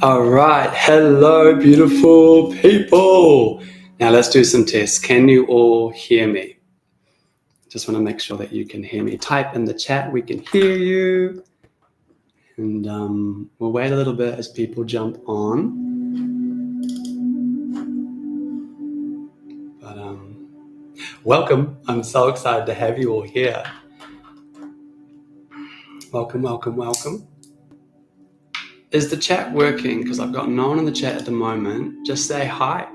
All right. Hello, beautiful people. Now let's do some tests. Can you all hear me? Just want to make sure that you can hear me. Type in the chat, we can hear you. And we'll wait a little bit as people jump on. But welcome. I'm so excited to have you all here. Welcome, welcome, welcome. Is the chat working? Because I've got no one in the chat at the moment. Just say hi.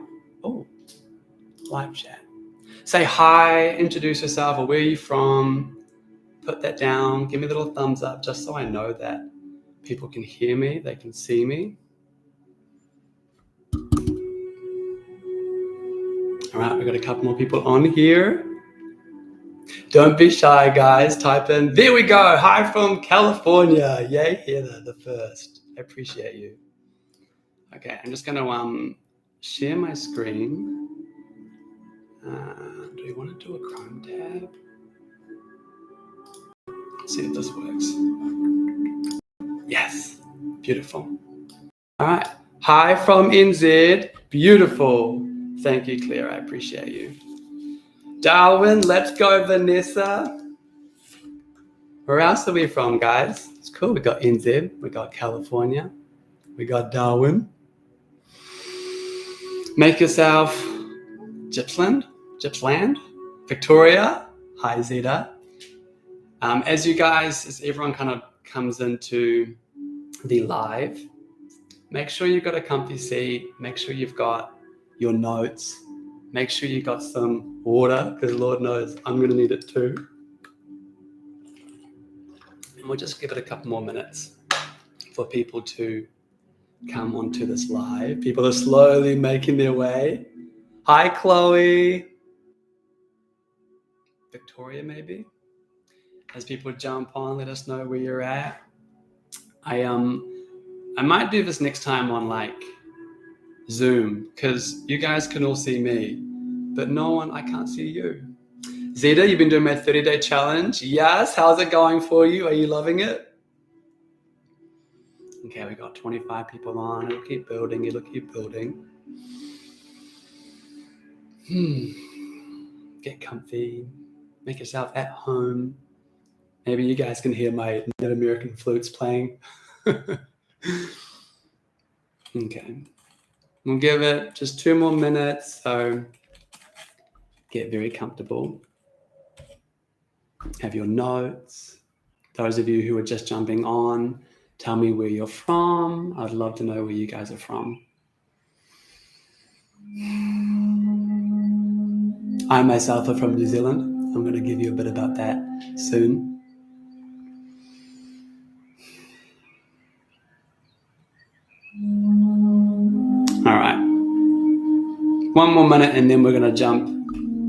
Oh, live chat. Say hi, introduce yourself, or where are you from? Put that down, give me a little thumbs up just so I know that people can hear me, they can see me. All right, we've got a couple more people on here. Don't be shy, guys. Type in, there we go. Hi from California. Yay, Heather, the first. I appreciate you. Okay, I'm just going to share my screen. Do we want to do a Chrome tab? Let's see if this works. Yes, beautiful. All right, hi from NZ. Beautiful. Thank you, Claire. I appreciate you. Darwin, let's go, Vanessa. Where else are we from, guys? It's cool. We got NZ, we got California, we got Darwin. Make yourself Gippsland, Victoria. Hi, Zeta. As everyone kind of comes into the live, make sure you've got a comfy seat. Make sure you've got your notes. Make sure you got some water, because Lord knows I'm going to need it too. And we'll just give it a couple more minutes for people to come onto this live. People are slowly making their way. Hi, Chloe. Victoria, maybe. As people jump on, let us know where you're at. I might do this next time on like Zoom, because you guys can all see me, but I can't see you. Zeta, you've been doing my 30-day challenge. Yes, how's it going for you? Are you loving it? Okay, we got 25 people on. It'll keep building. Get comfy. Make yourself at home. Maybe you guys can hear my Native American flutes playing. Okay. We'll give it just 2 more minutes, so get very comfortable. Have your notes. Those of you who are just jumping on, tell me where you're from. I'd love to know where you guys are from. I myself are from New Zealand. I'm going to give you a bit about that soon. All right. 1 more minute and then we're going to jump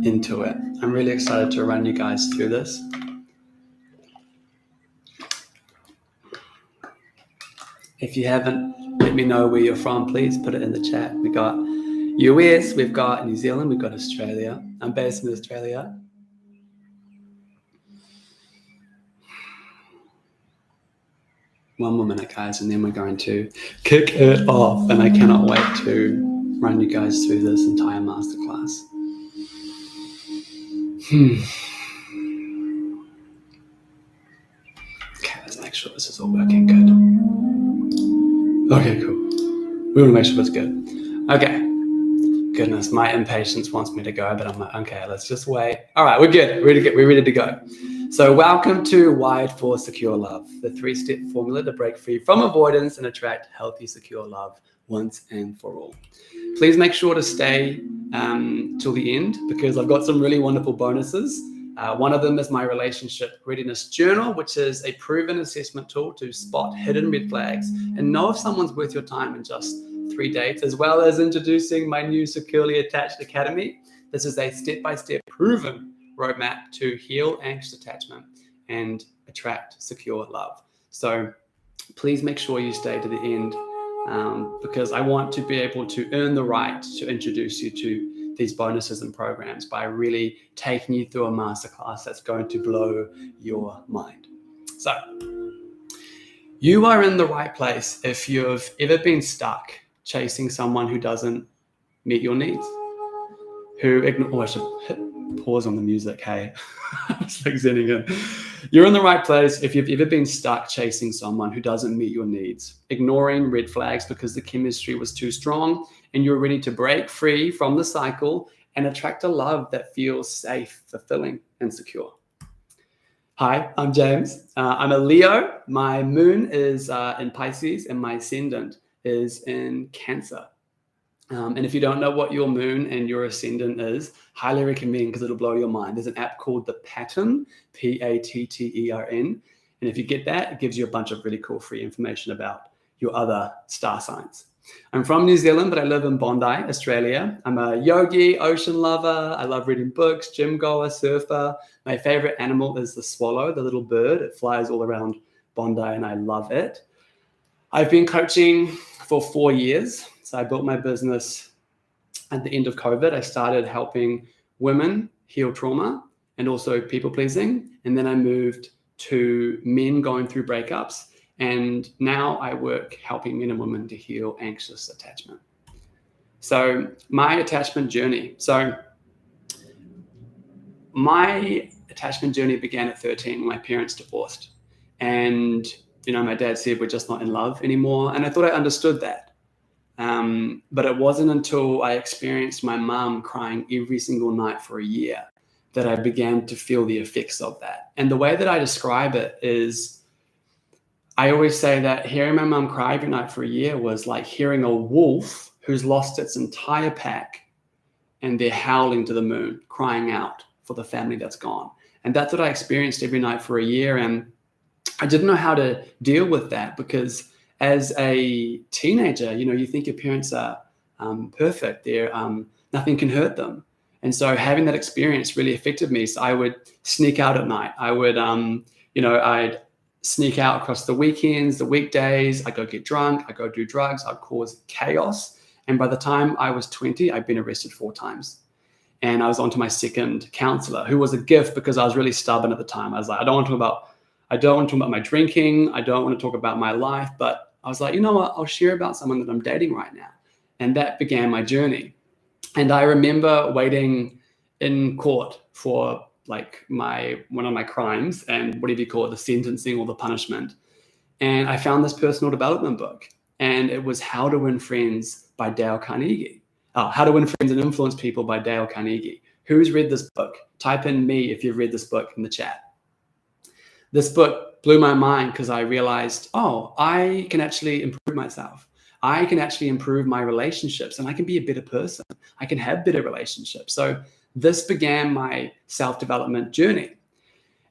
into it. I'm really excited to run you guys through this. If you haven't, let me know where you're from. Please put it in the chat. We got US, we've got New Zealand, we've got Australia. I'm based in Australia. One more minute, guys, and then we're going to kick it off. And I cannot wait to run you guys through this entire masterclass. Okay, let's make sure this is all working good. Okay, cool. We want to make sure it's good. Okay. Goodness, my impatience wants me to go, but I'm like, okay, let's just wait. All right, we're good. We're ready to go. So welcome to Wired for Secure Love, the 3-step formula to break free from avoidance and attract healthy, secure love once and for all. Please make sure to stay till the end, because I've got some really wonderful bonuses. One of them is my relationship readiness journal, which is a proven assessment tool to spot hidden red flags and know if someone's worth your time in just 3 dates, as well as introducing my new Securely Attached Academy. This is a step-by-step proven roadmap to heal anxious attachment and attract secure love. So please make sure you stay to the end, because I want to be able to earn the right to introduce you to these bonuses and programs by really taking you through a masterclass that's going to blow your mind. So You are in the right place if you've ever been stuck chasing someone who doesn't meet your needs, I should hit pause on the music, hey. It's like zenning in. You're in the right place if you've ever been stuck chasing someone who doesn't meet your needs, ignoring red flags because the chemistry was too strong, and you're ready to break free from the cycle and attract a love that feels safe, fulfilling, and secure. Hi, I'm James. I'm a Leo. My moon is in Pisces and my ascendant is in Cancer. And if you don't know what your moon and your ascendant is, highly recommend, because it'll blow your mind. There's an app called The Pattern, Pattern. And if you get that, it gives you a bunch of really cool free information about your other star signs. I'm from New Zealand, but I live in Bondi, Australia. I'm a yogi, ocean lover. I love reading books, gym goer, surfer. My favorite animal is the swallow, the little bird. It flies all around Bondi and I love it. I've been coaching for 4 years. So I built my business at the end of COVID. I started helping women heal trauma and also people pleasing. And then I moved to men going through breakups. And now I work helping men and women to heal anxious attachment. So my attachment journey. My attachment journey began at 13 when my parents divorced. And, my dad said, we're just not in love anymore. And I thought I understood that. But it wasn't until I experienced my mom crying every single night for a year that I began to feel the effects of that. And the way that I describe it is, I always say that hearing my mom cry every night for a year was like hearing a wolf who's lost its entire pack and they're howling to the moon, crying out for the family that's gone. And that's what I experienced every night for a year. And I didn't know how to deal with that because as a teenager, you think your parents are perfect. They're nothing can hurt them. And so having that experience really affected me. So I would sneak out at night. I would, I'd sneak out across the weekends, the weekdays. I'd go get drunk. I'd go do drugs. I'd cause chaos. And by the time I was 20, I'd been arrested 4 times. And I was on to my second counselor, who was a gift because I was really stubborn at the time. I was like, I don't want to talk about my drinking. I don't want to talk about my life. But I was like, you know what? I'll share about someone that I'm dating right now. And that began my journey. And I remember waiting in court for one of my crimes and whatever you call it, the sentencing or the punishment. And I found this personal development book. And it was How to Win Friends by Dale Carnegie. How to Win Friends and Influence People by Dale Carnegie. Who's read this book? Type in me if you've read this book in the chat. This book blew my mind because I realized, I can actually improve myself. I can actually improve my relationships and I can be a better person. I can have better relationships. So this began my self-development journey.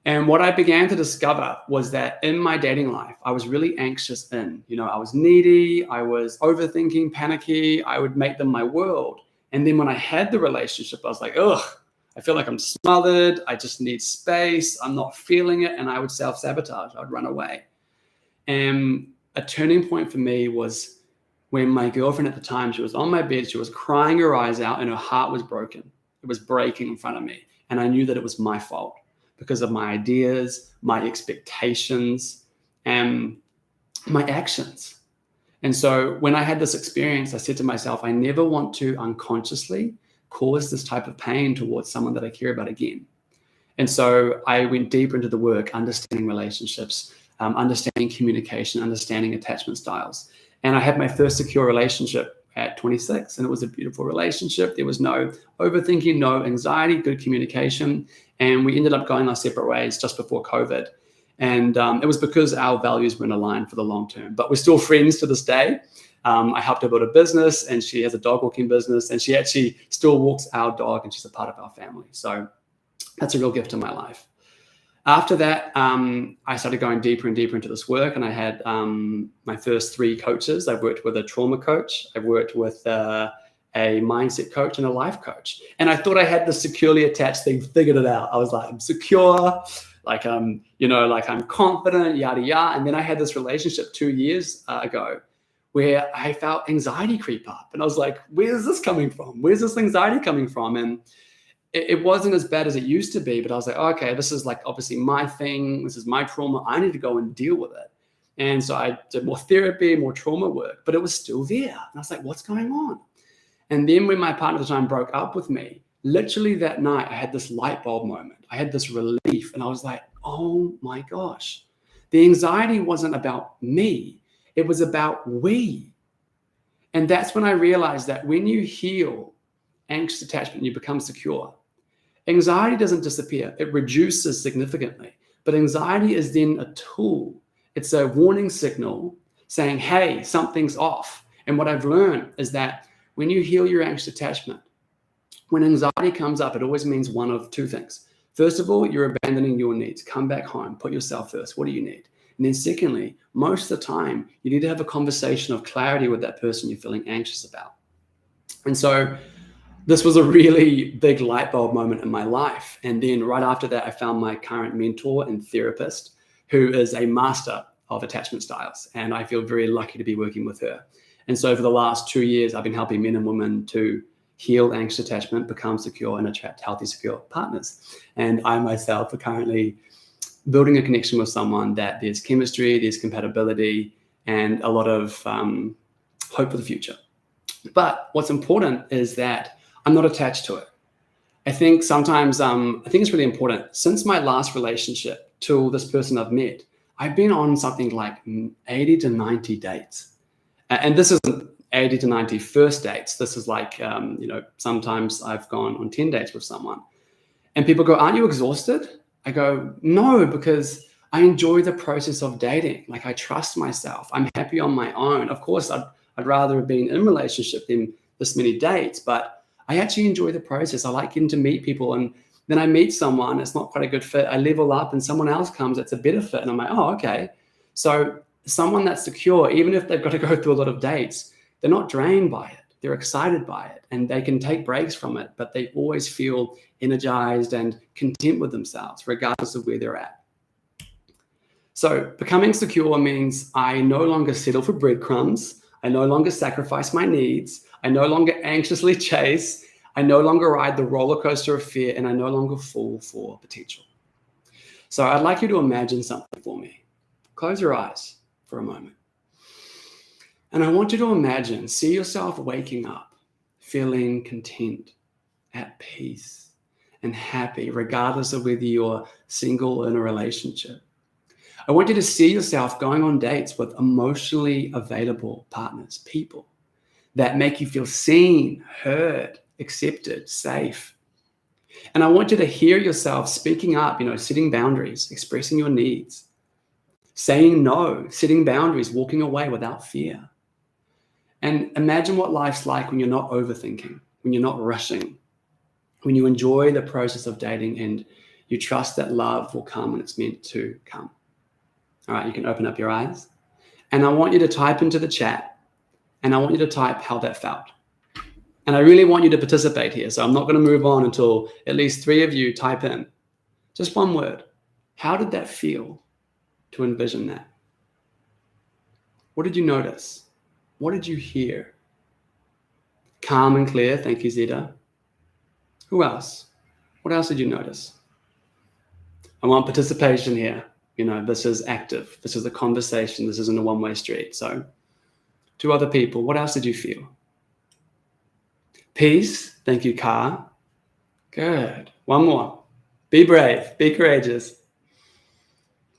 And what I began to discover was that in my dating life, I was really anxious I was needy, I was overthinking, panicky, I would make them my world. And then when I had the relationship, I was like, I feel like I'm smothered. I just need space. I'm not feeling it. And I would self-sabotage. I would run away. And a turning point for me was when my girlfriend at the time, she was on my bed, she was crying her eyes out and her heart was broken. It was breaking in front of me. And I knew that it was my fault because of my ideas, my expectations, and my actions. And so when I had this experience, I said to myself, I never want to unconsciously cause this type of pain towards someone that I care about again. And so I went deeper into the work, understanding relationships, understanding communication, understanding attachment styles. And I had my first secure relationship at 26, and it was a beautiful relationship. There was no overthinking, no anxiety, good communication. And we ended up going our separate ways just before COVID. And it was because our values weren't aligned for the long term, but we're still friends to this day. I helped her build a business and she has a dog walking business and she actually still walks our dog and she's a part of our family. So that's a real gift in my life. After that, I started going deeper and deeper into this work, and I had my first 3 coaches. I've worked with a trauma coach. I've worked with a mindset coach and a life coach. And I thought I had the securely attached thing figured it out. I was like, I'm secure, I'm confident, yada, yada. And then I had this relationship 2 years ago where I felt anxiety creep up. And I was like, where's this coming from? Where's this anxiety coming from? And it wasn't as bad as it used to be, but I was like, okay, this is obviously my thing. This is my trauma. I need to go and deal with it. And so I did more therapy, more trauma work, but it was still there. And I was like, what's going on? And then when my partner at the time broke up with me, literally that night, I had this light bulb moment. I had this relief, and I was like, oh my gosh. The anxiety wasn't about me. It was about we. And that's when I realized that when you heal anxious attachment, you become secure. Anxiety doesn't disappear. It reduces significantly. But anxiety is then a tool. It's a warning signal saying, hey, something's off. And what I've learned is that when you heal your anxious attachment, when anxiety comes up, it always means one of two things. First of all, you're abandoning your needs. Come back home. Put yourself first. What do you need? And then secondly, most of the time, you need to have a conversation of clarity with that person you're feeling anxious about. And so this was a really big light bulb moment in my life. And then right after that, I found my current mentor and therapist, who is a master of attachment styles. And I feel very lucky to be working with her. And so for the last 2 years, I've been helping men and women to heal anxious attachment, become secure, and attract healthy, secure partners. And I myself are currently building a connection with someone that there's chemistry, there's compatibility, and a lot of hope for the future. But what's important is that I'm not attached to it. I think sometimes, I think it's really important. Since my last relationship till this person I've met, I've been on something like 80 to 90 dates. And this isn't 80 to 90 first dates. This is like, sometimes I've gone on 10 dates with someone. And people go, aren't you exhausted? I go, no, because I enjoy the process of dating. Like, I trust myself. I'm happy on my own. Of course, I'd rather have been in a relationship than this many dates, but I actually enjoy the process. I like getting to meet people. And then I meet someone, it's not quite a good fit. I level up and someone else comes, it's a better fit. And I'm like, oh, okay. So someone that's secure, even if they've got to go through a lot of dates, they're not drained by it. They're excited by it, and they can take breaks from it, but they always feel energized and content with themselves, regardless of where they're at. So becoming secure means I no longer settle for breadcrumbs. I no longer sacrifice my needs. I no longer anxiously chase. I no longer ride the roller coaster of fear, and I no longer fall for potential. So I'd like you to imagine something for me. Close your eyes for a moment. And I want you to imagine, see yourself waking up, feeling content, at peace, and happy, regardless of whether you're single or in a relationship. I want you to see yourself going on dates with emotionally available partners, people that make you feel seen, heard, accepted, safe. And I want you to hear yourself speaking up, setting boundaries, expressing your needs, saying no, setting boundaries, walking away without fear. And imagine what life's like when you're not overthinking, when you're not rushing, when you enjoy the process of dating and you trust that love will come when it's meant to come. All right, you can open up your eyes. And I want you to type into the chat, and I want you to type how that felt. And I really want you to participate here. So I'm not going to move on until at least 3 of you type in. Just one word. How did that feel to envision that? What did you notice? What did you hear? Calm and clear. Thank you, Zeta. Who else? What else did you notice? I want participation here. This is active. This is a conversation. This isn't a one-way street. So 2 other people. What else did you feel? Peace. Thank you, Car. Good. One more. Be brave. Be courageous.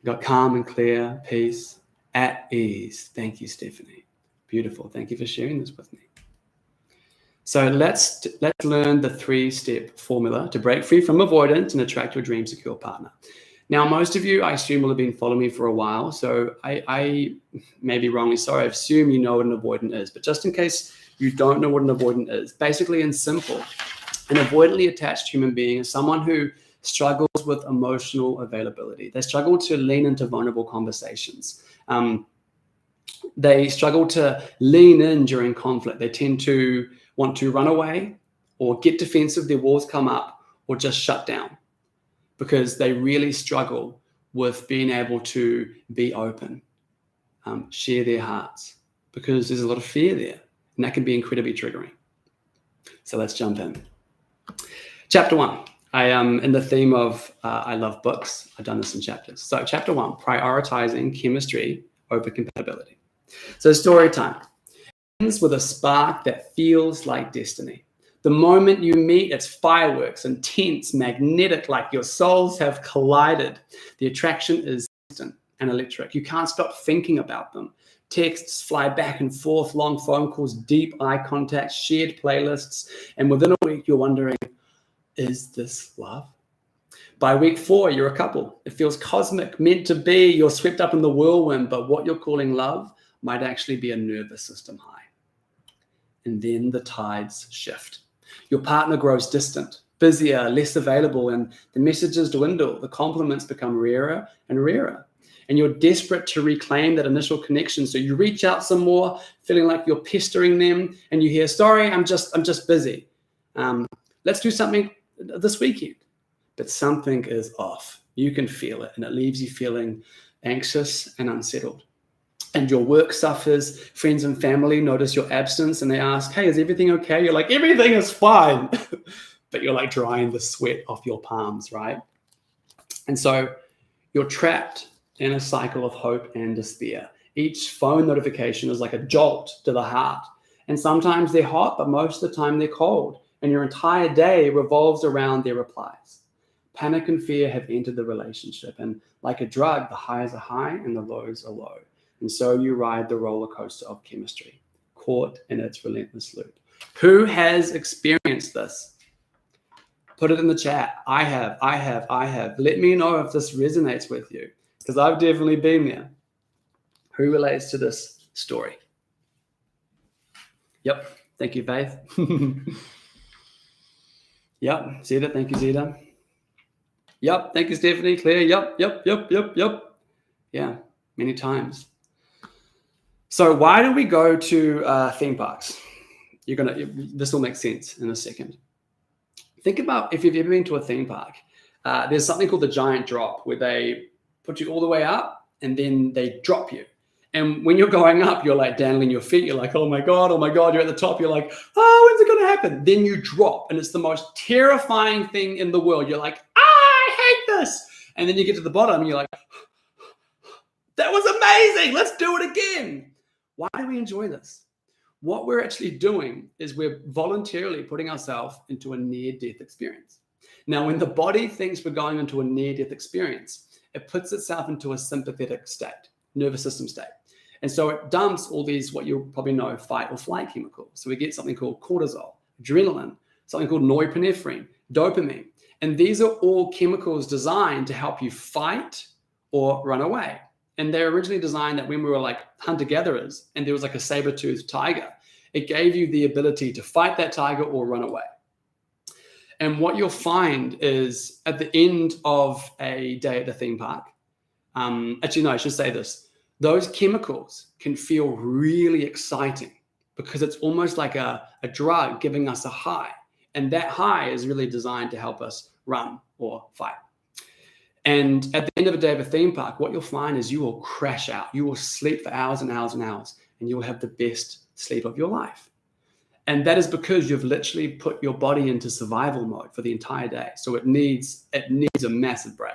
You got calm and clear. Peace. At ease. Thank you, Stephanie. Beautiful. Thank you for sharing this with me. So let's learn the 3-step formula to break free from avoidance and attract your dream secure partner. Now, most of you, I assume, will have been following me for a while. So I may be wrongly sorry. I assume you know what an avoidant is. But just in case you don't know what an avoidant is, basically and simple, an avoidantly attached human being is someone who struggles with emotional availability. They struggle to lean into vulnerable conversations. They struggle to lean in during conflict. They tend to want to run away or get defensive, their walls come up, or just shut down because they really struggle with being able to be open, share their hearts, because there's a lot of fear there, and that can be incredibly triggering. So let's jump in. Chapter 1. I am in the theme of I love books. I've done this in chapters. So chapter 1, prioritizing chemistry over compatibility. So story time ends with a spark that feels like destiny. The moment you meet, it's fireworks, intense, magnetic, like your souls have collided. The attraction is instant and electric. You can't stop thinking about them. Texts fly back and forth, long phone calls, deep eye contact, shared playlists. And within a week, you're wondering, is this love? By week 4, you're a couple. It feels cosmic, meant to be. You're swept up in the whirlwind, but what you're calling love might actually be a nervous system high. And then the tides shift. Your partner grows distant, busier, less available, and the messages dwindle. The compliments become rarer and rarer. And you're desperate to reclaim that initial connection. So you reach out some more, feeling like you're pestering them, and you hear, sorry, I'm just busy. Let's do something this weekend. But something is off. You can feel it, and it leaves you feeling anxious and unsettled. And your work suffers, friends and family notice your absence, and they ask, hey, is everything okay? You're like, everything is fine. But you're like drying the sweat off your palms, right? And so you're trapped in a cycle of hope and despair. Each phone notification is like a jolt to the heart. And sometimes they're hot, but most of the time they're cold. And your entire day revolves around their replies. Panic and fear have entered the relationship. And like a drug, the highs are high and the lows are low. And so you ride the roller coaster of chemistry, caught in its relentless loop. Who has experienced this? Put it in the chat. I have. Let me know if this resonates with you, because I've definitely been there. Who relates to this story? Yep. Thank you, Faith. Yep. Zeta. Thank you, Zeta. Yep. Thank you, Stephanie. Claire. Yep. Yeah. Many times. So why do we go to theme parks? This will make sense in a second. Think about if you've ever been to a theme park. There's something called the giant drop, where they put you all the way up and then they drop you. And when you're going up, you're like dangling your feet. You're like, oh my God, you're at the top. You're like, oh, when's it going to happen? Then you drop, and it's the most terrifying thing in the world. You're like, I hate this. And then you get to the bottom and you're like, that was amazing. Let's do it again. Why do we enjoy this? What we're actually doing is we're voluntarily putting ourselves into a near-death experience. Now, when the body thinks we're going into a near-death experience, it puts itself into a sympathetic state, nervous system state. And so it dumps all these, what you'll probably know, fight or flight chemicals. So we get something called cortisol, adrenaline, something called norepinephrine, dopamine. And these are all chemicals designed to help you fight or run away. And they're originally designed that when we were like hunter-gatherers and there was like a saber-toothed tiger, it gave you the ability to fight that tiger or run away. And what you'll find is at the end of a day at the theme park, actually, no, I should say this. Those chemicals can feel really exciting because it's almost like a drug giving us a high. And that high is really designed to help us run or fight. And at the end of a day of a theme park, what you'll find is you will crash out. You will sleep for hours and hours and hours, and you will have the best sleep of your life. And that is because you've literally put your body into survival mode for the entire day. So it needs a massive break.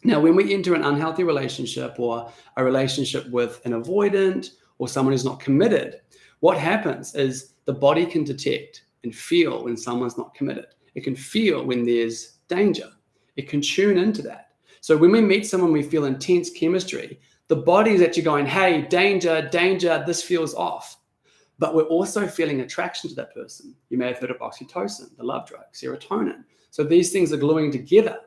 Now, when we enter an unhealthy relationship or a relationship with an avoidant or someone who's not committed, what happens is the body can detect and feel when someone's not committed. It can feel when there's danger. It can tune into that. So when we meet someone, we feel intense chemistry. The body is actually going, hey, danger, this feels off. But we're also feeling attraction to that person. You may have heard of oxytocin, the love drug, serotonin. So these things are gluing together.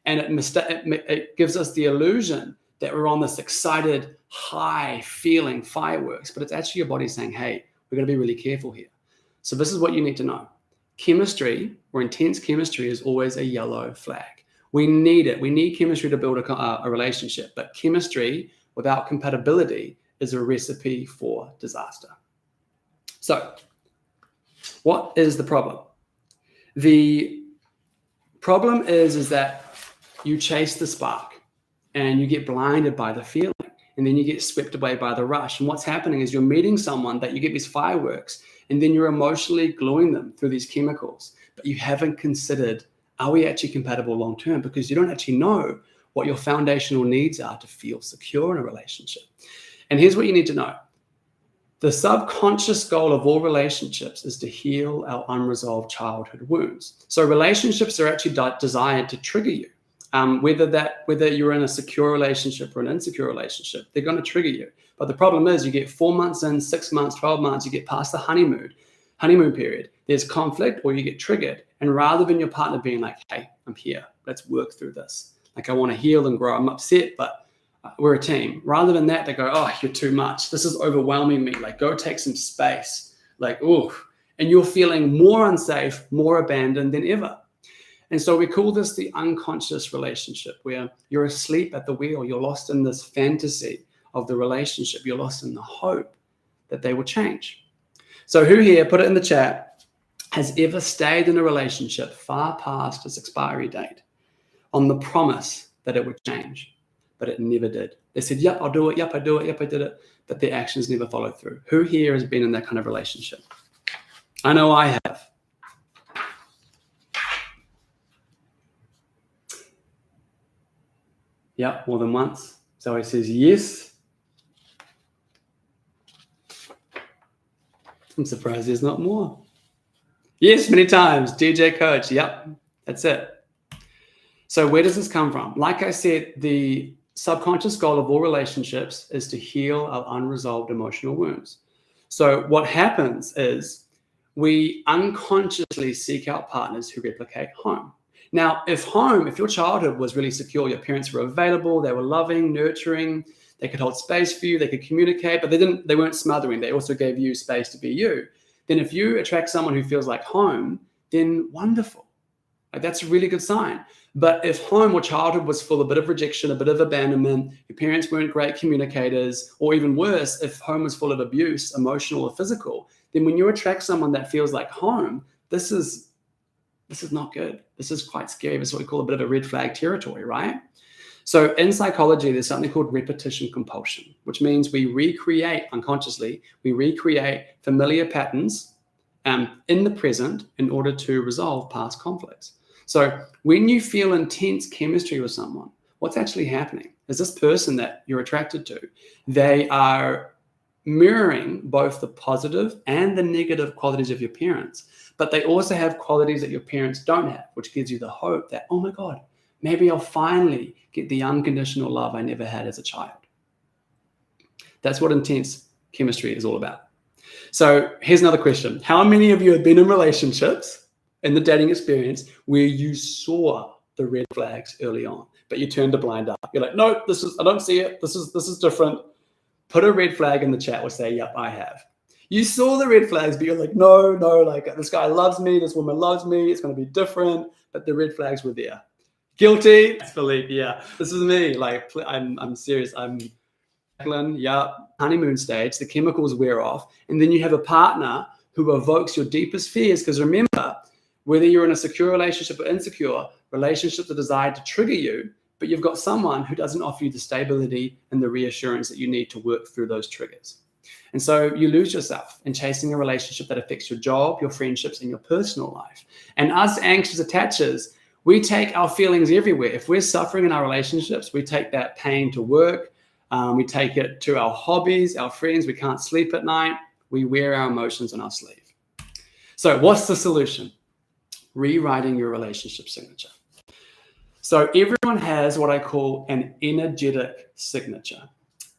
And it gives us the illusion that we're on this excited, high feeling fireworks. But it's actually your body saying, hey, we're going to be really careful here. So this is what you need to know. Chemistry or intense chemistry is always a yellow flag. We need it. We need chemistry to build a relationship. But chemistry without compatibility is a recipe for disaster. So what is the problem? The problem is that you chase the spark and you get blinded by the feeling, and then you get swept away by the rush. And what's happening is you're meeting someone that you get these fireworks, and then you're emotionally gluing them through these chemicals, but you haven't considered, are we actually compatible long-term? Because you don't actually know what your foundational needs are to feel secure in a relationship. And here's what you need to know. The subconscious goal of all relationships is to heal our unresolved childhood wounds. So relationships are actually designed to trigger you. Whether you're in a secure relationship or an insecure relationship, they're going to trigger you. But the problem is you get 4 months in, 6 months, 12 months, you get past the honeymoon period. There's conflict or you get triggered. And rather than your partner being like, hey, I'm here, let's work through this. Like, I want to heal and grow. I'm upset, but we're a team. Rather than that, they go, oh, you're too much. This is overwhelming me. Like, go take some space. Like, ooh. And you're feeling more unsafe, more abandoned than ever. And so we call this the unconscious relationship, where you're asleep at the wheel. You're lost in this fantasy of the relationship. You're lost in the hope that they will change. So who here, put it in the chat, has ever stayed in a relationship far past its expiry date on the promise that it would change? But it never did. They said, yep, I'll do it. Yep, I do it. Yep, I did it. But their actions never followed through. Who here has been in that kind of relationship? I know I have. Yep, more than once. Zoe says, yes. I'm surprised there's not more. Yes, many times. DJ Coach. Yep, that's it. So where does this come from? Like I said, the subconscious goal of all relationships is to heal our unresolved emotional wounds. So what happens is we unconsciously seek out partners who replicate home. Now, if your childhood was really secure, your parents were available, they were loving, nurturing, they could hold space for you, they could communicate, but they weren't smothering. They also gave you space to be you. Then if you attract someone who feels like home, then wonderful. Like, that's a really good sign. But if home or childhood was full of a bit of rejection, a bit of abandonment, your parents weren't great communicators, or even worse, if home was full of abuse, emotional or physical, then when you attract someone that feels like home, this is not good. This is quite scary. This is what we call a bit of a red flag territory, right? So in psychology, there's something called repetition compulsion, which means we recreate unconsciously, familiar patterns in the present in order to resolve past conflicts. So when you feel intense chemistry with someone, what's actually happening is this person that you're attracted to, they are mirroring both the positive and the negative qualities of your parents, but they also have qualities that your parents don't have, which gives you the hope that, oh my God, maybe I'll finally get the unconditional love I never had as a child. That's what intense chemistry is all about. So here's another question. How many of you have been in relationships in the dating experience where you saw the red flags early on, but you turned a blind eye? You're like, no, I don't see it. This is different. Put a red flag in the chat or say, yep, I have. You saw the red flags, but you're like, no, like, this guy loves me, this woman loves me, it's going to be different, but the red flags were there. Guilty. That's Philippe. Yeah, this is me. Like, I'm serious. I'm Jacqueline. Yeah, honeymoon stage. The chemicals wear off, and then you have a partner who evokes your deepest fears. Because remember, whether you're in a secure relationship or insecure, relationships are designed to trigger you, but you've got someone who doesn't offer you the stability and the reassurance that you need to work through those triggers. And so you lose yourself in chasing a relationship that affects your job, your friendships, and your personal life. And us anxious attachers, we take our feelings everywhere. If we're suffering in our relationships, we take that pain to work. We take it to our hobbies, our friends. We can't sleep at night. We wear our emotions on our sleeve. So what's the solution? Rewriting your relationship signature. So everyone has what I call an energetic signature.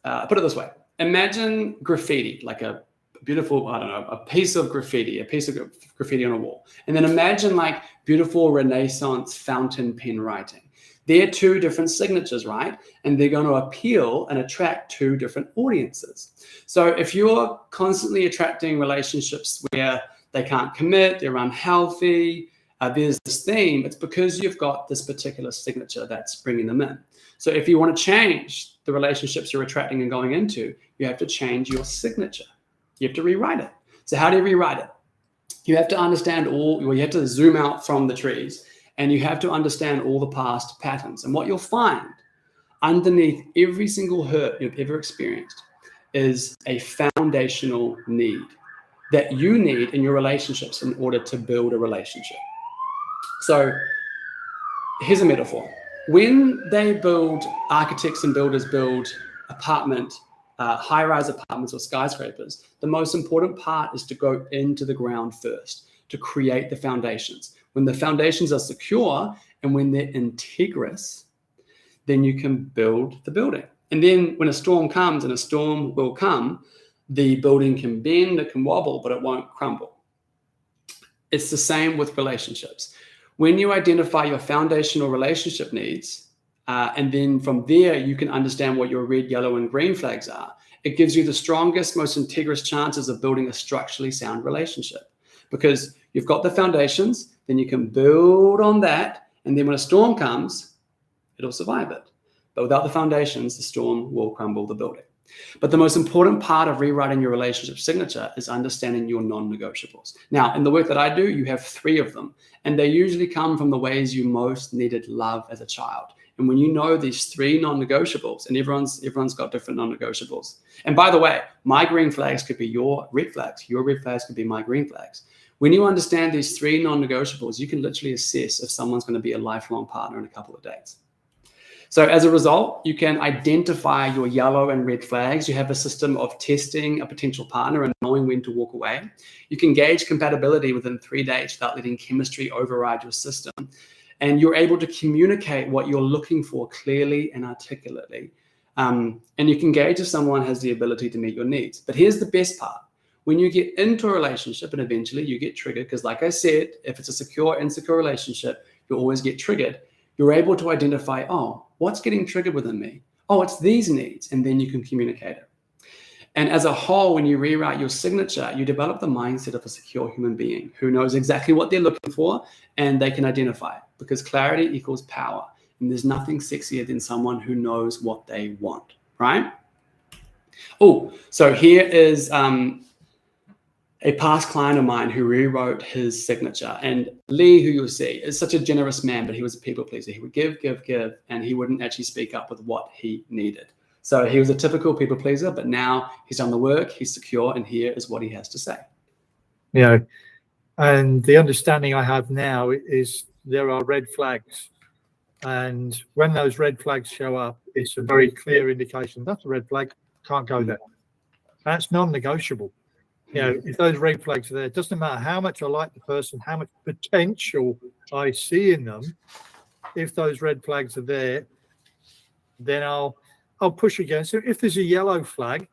Put it this way. Imagine graffiti, like a beautiful, a piece of graffiti on a wall. And then imagine like beautiful Renaissance fountain pen writing. They're two different signatures, right? And they're going to appeal and attract two different audiences. So if you're constantly attracting relationships where they can't commit, they're unhealthy, there's this theme, it's because you've got this particular signature that's bringing them in. So if you want to change the relationships you're attracting and going into, you have to change your signature. You have to rewrite it. So how do you rewrite it? You have to understand you have to zoom out from the trees, and you have to understand all the past patterns. And what you'll find underneath every single hurt you've ever experienced is a foundational need that you need in your relationships in order to build a relationship. So here's a metaphor. When they build, architects and builders build high-rise apartments or skyscrapers, the most important part is to go into the ground first, to create the foundations. When the foundations are secure and when they're integrous, then you can build the building. And then when a storm comes, and a storm will come, the building can bend, it can wobble, but it won't crumble. It's the same with relationships. When you identify your foundational relationship needs, and then from there you can understand what your red, yellow, and green flags are, it gives you the strongest, most integrous chances of building a structurally sound relationship. Because you've got the foundations, then you can build on that, and then when a storm comes, it'll survive it. But without the foundations, the storm will crumble the building. But the most important part of rewriting your relationship signature is understanding your non-negotiables. Now, in the work that I do, you have 3 of them, and they usually come from the ways you most needed love as a child. And when you know these 3 non-negotiables, and everyone's got different non-negotiables. And by the way, my green flags could be your red flags. Your red flags could be my green flags. When you understand these 3 non-negotiables, you can literally assess if someone's going to be a lifelong partner in a couple of dates. So as a result, you can identify your yellow and red flags. You have a system of testing a potential partner and knowing when to walk away. You can gauge compatibility within 3 days without letting chemistry override your system. And you're able to communicate what you're looking for clearly and articulately. And you can gauge if someone has the ability to meet your needs. But here's the best part. When you get into a relationship and eventually you get triggered, because like I said, if it's a secure, insecure relationship, you'll always get triggered. You're able to identify, oh, what's getting triggered within me? Oh, it's these needs. And then you can communicate it. And as a whole, when you rewrite your signature, you develop the mindset of a secure human being who knows exactly what they're looking for and they can identify, because clarity equals power. And there's nothing sexier than someone who knows what they want, right? Oh, so here is a past client of mine who rewrote his signature. And Lee, who you'll see, is such a generous man, but he was a people pleaser. He would give, and he wouldn't actually speak up with what he needed. So he was a typical people pleaser, but now he's done the work, he's secure, and here is what he has to say. You know, and the understanding I have now is there are red flags. And when those red flags show up, it's a very clear indication that's a red flag, can't go there. That's non-negotiable. You know, if those red flags are there, it doesn't matter how much I like the person, how much potential I see in them. If those red flags are there, then I'll push against it. If there's a yellow flag,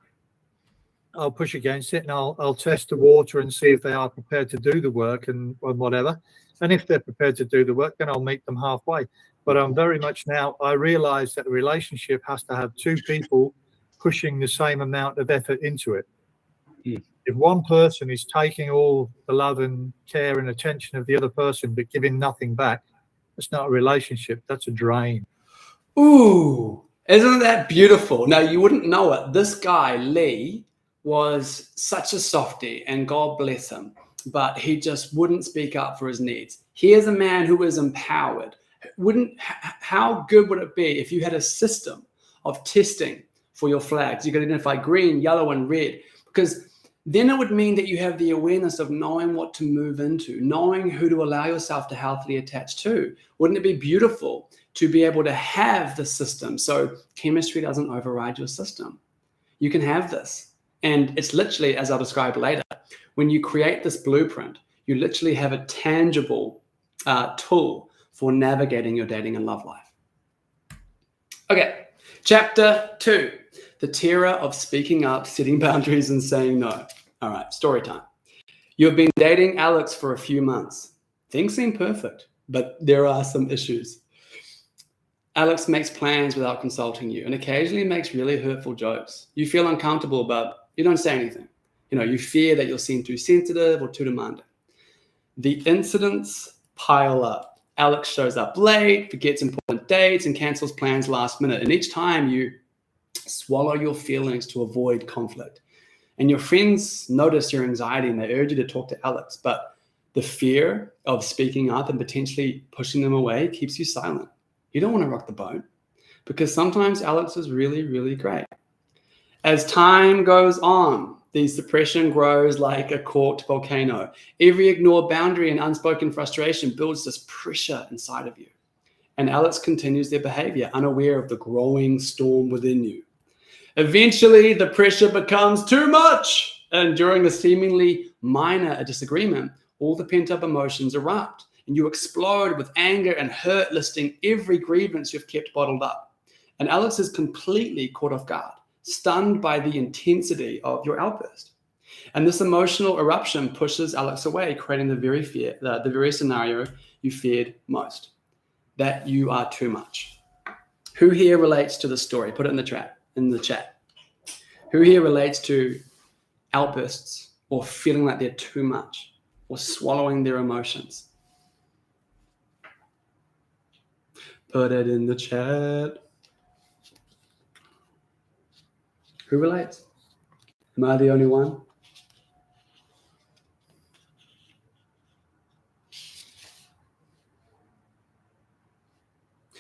I'll push against it, and I'll test the water and see if they are prepared to do the work and whatever. And if they're prepared to do the work, then I'll meet them halfway. But I'm very much now, I realize that the relationship has to have 2 people pushing the same amount of effort into it. If one person is taking all the love and care and attention of the other person but giving nothing back, that's not a relationship, that's a drain. Ooh, isn't that beautiful? Now, you wouldn't know it. This guy, Lee, was such a softie, and God bless him, but he just wouldn't speak up for his needs. Here's a man who is empowered. How good would it be if you had a system of testing for your flags? You could identify green, yellow, and red, because then it would mean that you have the awareness of knowing what to move into, knowing who to allow yourself to healthily attach to. Wouldn't it be beautiful to be able to have the system so chemistry doesn't override your system? You can have this. And it's literally, as I'll describe later, when you create this blueprint, you literally have a tangible tool for navigating your dating and love life. Okay, chapter 2. The terror of speaking up, setting boundaries, and saying no. All right, story time. You've been dating Alex for a few months. Things seem perfect, but there are some issues. Alex makes plans without consulting you and occasionally makes really hurtful jokes. You feel uncomfortable, but you don't say anything. You know, you fear that you'll seem too sensitive or too demanding. The incidents pile up. Alex shows up late, forgets important dates, and cancels plans last minute. And each time you swallow your feelings to avoid conflict. And your friends notice your anxiety and they urge you to talk to Alex, but the fear of speaking up and potentially pushing them away keeps you silent. You don't want to rock the boat because sometimes Alex is really, really great. As time goes on, the suppression grows like a corked volcano. Every ignored boundary and unspoken frustration builds this pressure inside of you. And Alex continues their behavior, unaware of the growing storm within you. Eventually, the pressure becomes too much. And during a seemingly minor disagreement, all the pent-up emotions erupt. And you explode with anger and hurt, listing every grievance you've kept bottled up. And Alex is completely caught off guard, stunned by the intensity of your outburst. And this emotional eruption pushes Alex away, creating the very scenario you feared most, that you are too much. Who here relates to the story? Put it in the chat. Who here relates to outbursts or feeling like they're too much or swallowing their emotions? Put it in the chat. Who relates? Am I the only one?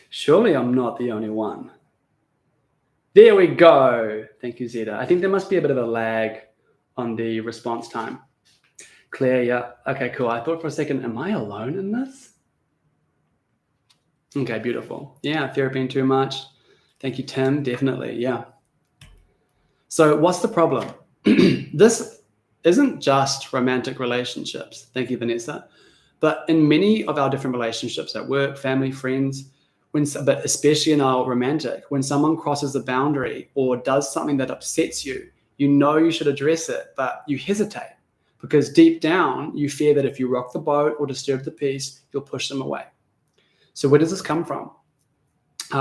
Surely I'm not the only one. There we go. Thank you, Zeta. I think there must be a bit of a lag on the response time. Claire, yeah. Okay, cool. I thought for a second, am I alone in this? Okay, beautiful. Yeah, therapy too much. Thank you, Tim. Definitely, yeah. So what's the problem? This isn't just romantic relationships. Thank you, Vanessa. But in many of our different relationships at work, family, friends, but especially in our romantic, when someone crosses the boundary or does something that upsets you, you know you should address it, but you hesitate because deep down you fear that if you rock the boat or disturb the peace, you'll push them away. So where does this come from?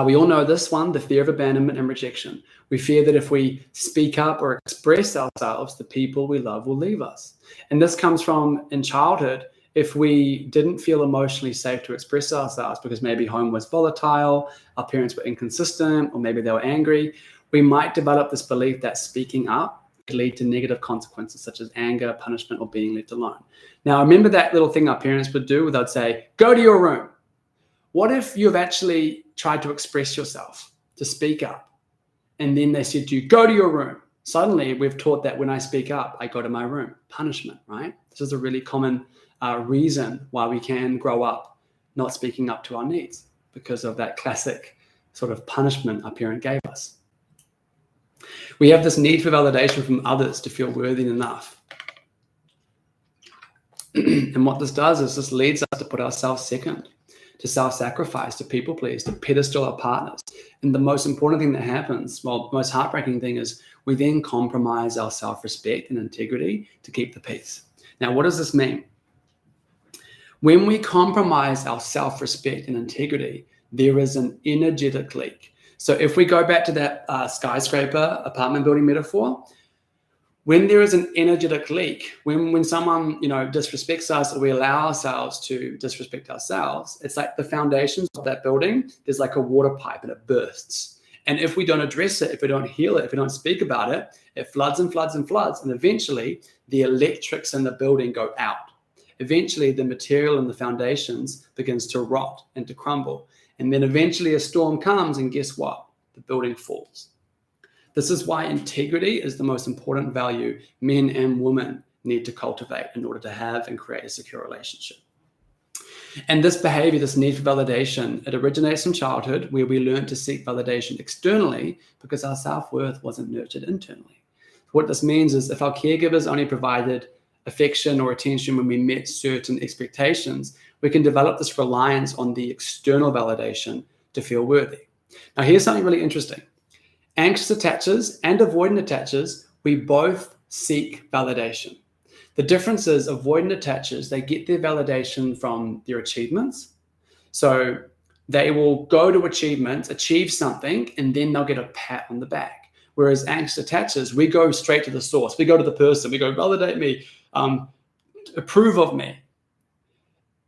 We all know this one, the fear of abandonment and rejection. We fear that if we speak up or express ourselves, the people we love will leave us. And this comes from in childhood. If we didn't feel emotionally safe to express ourselves because maybe home was volatile, our parents were inconsistent, or maybe they were angry, we might develop this belief that speaking up could lead to negative consequences such as anger, punishment, or being left alone. Now, remember that little thing our parents would do? They'd say, go to your room. What if you've actually tried to express yourself, to speak up, and then they said to you, go to your room? Suddenly, we've taught that when I speak up, I go to my room. Punishment, right? This is a really common reason why we can grow up not speaking up to our needs, because of that classic sort of punishment our parent gave us. We have this need for validation from others to feel worthy enough. And what this does is this leads us to put ourselves second, to self-sacrifice, to people please, to pedestal our partners. And the most important thing that happens, well, the most heartbreaking thing is we then compromise our self-respect and integrity to keep the peace. Now, what does this mean? When we compromise our self-respect and integrity, there is an energetic leak. So if we go back to that skyscraper apartment building metaphor, when there is an energetic leak, when someone disrespects us or we allow ourselves to disrespect ourselves, it's like the foundations of that building, there's like a water pipe and it bursts. And if we don't address it, if we don't heal it, if we don't speak about it, it floods and floods and floods. And eventually the electrics in the building go out. Eventually the material and the foundations begins to rot and to crumble. And then eventually a storm comes and guess what? The building falls. This is why integrity is the most important value men and women need to cultivate in order to have and create a secure relationship. And this behavior, this need for validation, it originates from childhood where we learn to seek validation externally because our self-worth wasn't nurtured internally. What this means is if our caregivers only provided affection or attention when we met certain expectations, we can develop this reliance on the external validation to feel worthy. Now, here's something really interesting. Anxious attachers and avoidant attachers, we both seek validation. The difference is avoidant attachers, they get their validation from their achievements. So they will go to achievements, achieve something, and then they'll get a pat on the back. Whereas anxious attachers, we go straight to the source. We go to the person. We go, validate me, approve of me.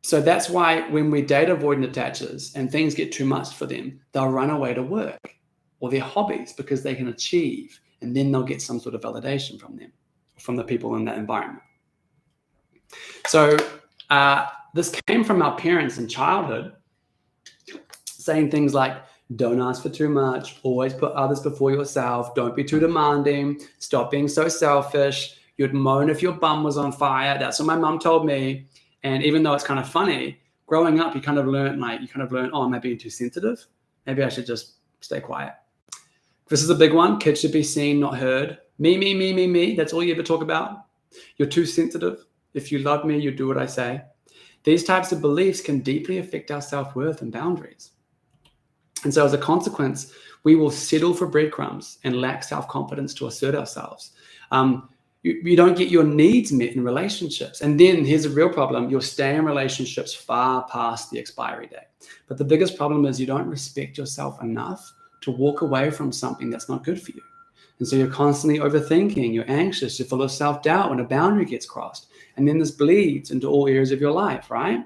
So that's why when we date avoidant attachers and things get too much for them, they'll run away to work or their hobbies because they can achieve, and then they'll get some sort of validation from them, from the people in that environment. So this came from our parents in childhood, saying things like, don't ask for too much, always put others before yourself, don't be too demanding, stop being so selfish, you'd moan if your bum was on fire. That's what my mum told me. And even though it's kind of funny, growing up, you kind of learn, oh, am I being too sensitive? Maybe I should just stay quiet. This is a big one. Kids should be seen, not heard. Me. That's all you ever talk about. You're too sensitive. If you love me, you do what I say. These types of beliefs can deeply affect our self-worth and boundaries. And so as a consequence, we will settle for breadcrumbs and lack self-confidence to assert ourselves. You don't get your needs met in relationships. And then here's a real problem. You'll stay in relationships far past the expiry date. But the biggest problem is you don't respect yourself enough to walk away from something that's not good for you. And so you're constantly overthinking, you're anxious, you're full of self-doubt when a boundary gets crossed. And then this bleeds into all areas of your life, right?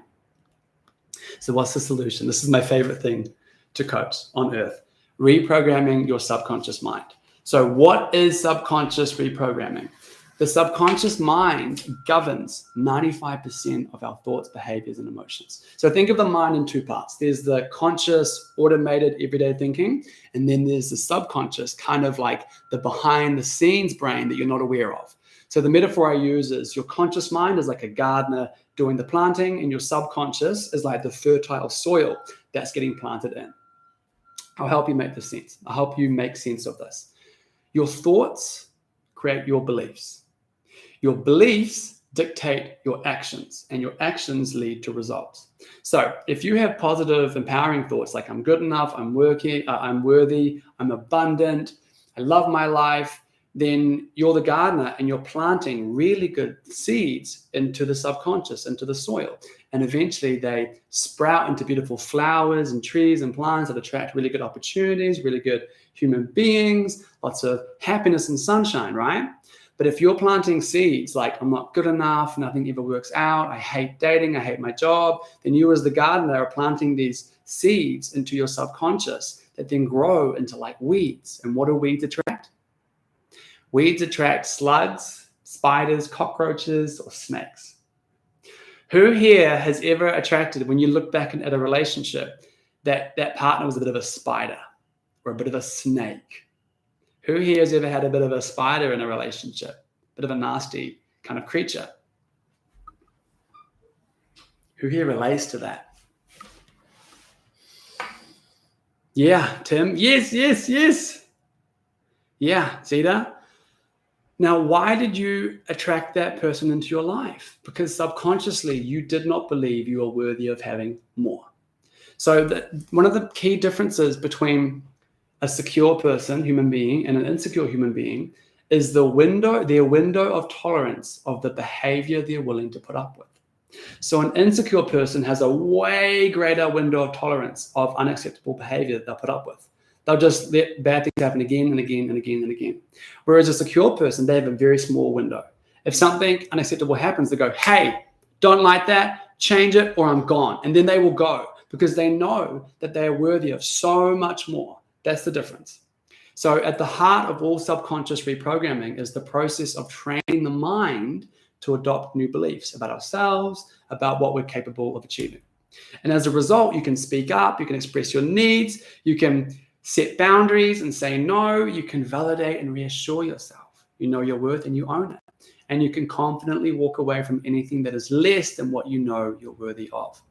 So what's the solution? This is my favorite thing to coach on earth. Reprogramming your subconscious mind. So what is subconscious reprogramming? The subconscious mind governs 95% of our thoughts, behaviors, and emotions. So think of the mind in two parts. There's the conscious, automated, everyday thinking, and then there's the subconscious, kind of like the behind-the-scenes brain that you're not aware of. So the metaphor I use is your conscious mind is like a gardener doing the planting, and your subconscious is like the fertile soil that's getting planted in. I'll help you make this sense. I'll help you make sense of this. Your thoughts create your beliefs. Your beliefs dictate your actions, and your actions lead to results. So if you have positive, empowering thoughts like I'm good enough, I'm worthy, I'm abundant, I love my life, then you're the gardener and you're planting really good seeds into the subconscious, into the soil. And eventually they sprout into beautiful flowers and trees and plants that attract really good opportunities, really good human beings, lots of happiness and sunshine, right? But if you're planting seeds like I'm not good enough, nothing ever works out, I hate dating, I hate my job, then you as the gardener are planting these seeds into your subconscious that then grow into like weeds. And what do weeds attract? Weeds attract slugs, spiders, cockroaches, or snakes. Who here has ever attracted, when you look back at a relationship, that partner was a bit of a spider or a bit of a snake? Who here has ever had a bit of a spider in a relationship? A bit of a nasty kind of creature? Who here relates to that? Yeah, Tim. Yes. Yeah, Zeta. Now, why did you attract that person into your life? Because subconsciously, you did not believe you were worthy of having more. So one of the key differences between a secure person, human being, and an insecure human being is their window of tolerance of the behavior they're willing to put up with. So an insecure person has a way greater window of tolerance of unacceptable behavior that they'll put up with. They'll just let bad things happen again and again and again and again. Whereas a secure person, they have a very small window. If something unacceptable happens, they go, hey, don't like that, change it, or I'm gone. And then they will go because they know that they are worthy of so much more. That's the difference. So at the heart of all subconscious reprogramming is the process of training the mind to adopt new beliefs about ourselves, about what we're capable of achieving. And as a result, you can speak up, you can express your needs, you can set boundaries and say no, you can validate and reassure yourself. You know your worth and you own it. And you can confidently walk away from anything that is less than what you know you're worthy of.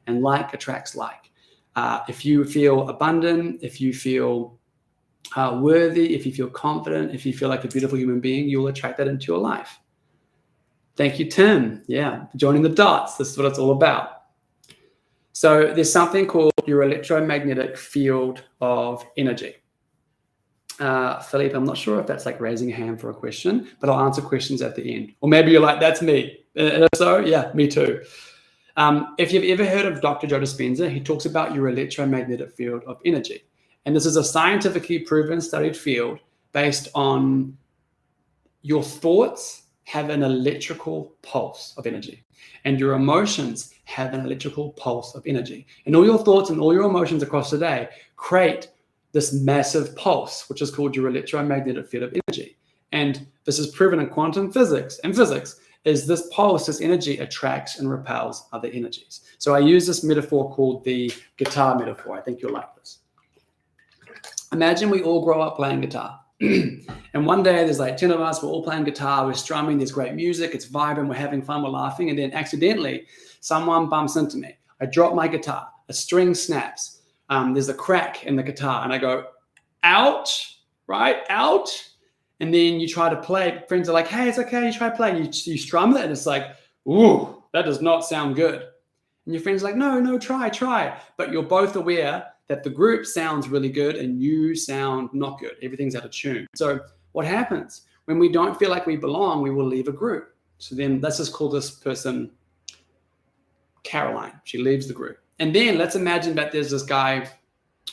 And like attracts like. If you feel abundant, if you feel worthy, if you feel confident, if you feel like a beautiful human being, you'll attract that into your life. Thank you, Tim. Yeah, joining the dots. This is what it's all about. So there's something called your electromagnetic field of energy. Philippe, I'm not sure if that's like raising a hand for a question, but I'll answer questions at the end. Or maybe you're like, that's me. And if so, yeah, me too. If you've ever heard of Dr. Joe Dispenza, he talks about your electromagnetic field of energy. And this is a scientifically proven, studied field based on your thoughts have an electrical pulse of energy, and your emotions have an electrical pulse of energy. And all your thoughts and all your emotions across the day create this massive pulse, which is called your electromagnetic field of energy. And this is proven in quantum physics. And physics is this pulse, this energy attracts and repels other energies. So I use this metaphor called the guitar metaphor. I think you'll like this. Imagine we all grow up playing guitar. And one day there's like 10 of us, we're all playing guitar, we're strumming, there's great music, it's vibrant, we're having fun, we're laughing, and then accidentally someone bumps into me. I drop my guitar, a string snaps, there's a crack in the guitar, and I go, ouch, right? Ouch. And then you try to play. Friends are like, hey, it's okay, you try to play. You strum it, and it's like, ooh, that does not sound good. And your friend's like, no, try. But you're both aware that the group sounds really good and you sound not good. Everything's out of tune. So what happens? When we don't feel like we belong, we will leave a group. So then let's just call this person Caroline. She leaves the group. And then let's imagine that there's this guy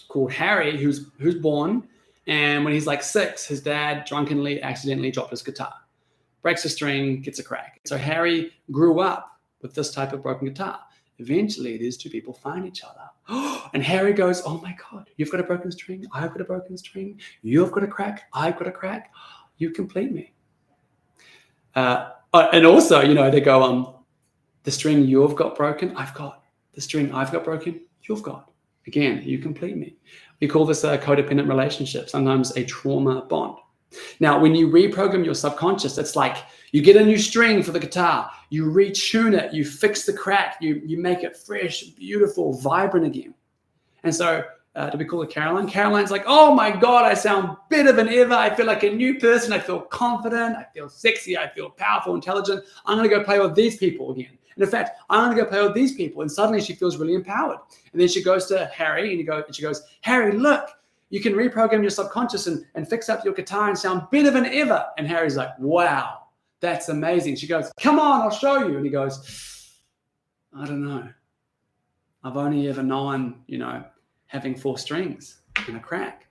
called Harry who's born. And when he's like 6, his dad drunkenly, accidentally dropped his guitar, breaks a string, gets a crack. So Harry grew up with this type of broken guitar. Eventually, these two people find each other. And Harry goes, oh my God, you've got a broken string. I've got a broken string. You've got a crack. I've got a crack. You complete me. And also, they go, the string you've got broken, I've got. The string I've got broken, you've got. Again, you complete me. We call this a codependent relationship, sometimes a trauma bond. Now, when you reprogram your subconscious, it's like you get a new string for the guitar, you retune it, you fix the crack, you make it fresh, beautiful, vibrant again. And so, do we call it Caroline? Caroline's like, oh my God, I sound better than ever. I feel like a new person. I feel confident. I feel sexy. I feel powerful, intelligent. I'm going to go play with these people again. And in fact, I'm going to go play with these people. And suddenly she feels really empowered. And then she goes to Harry and she goes, Harry, look, you can reprogram your subconscious and fix up your guitar and sound better than ever. And Harry's like, wow, that's amazing. She goes, come on, I'll show you. And he goes, I don't know. I've only ever known, having 4 strings and a crack.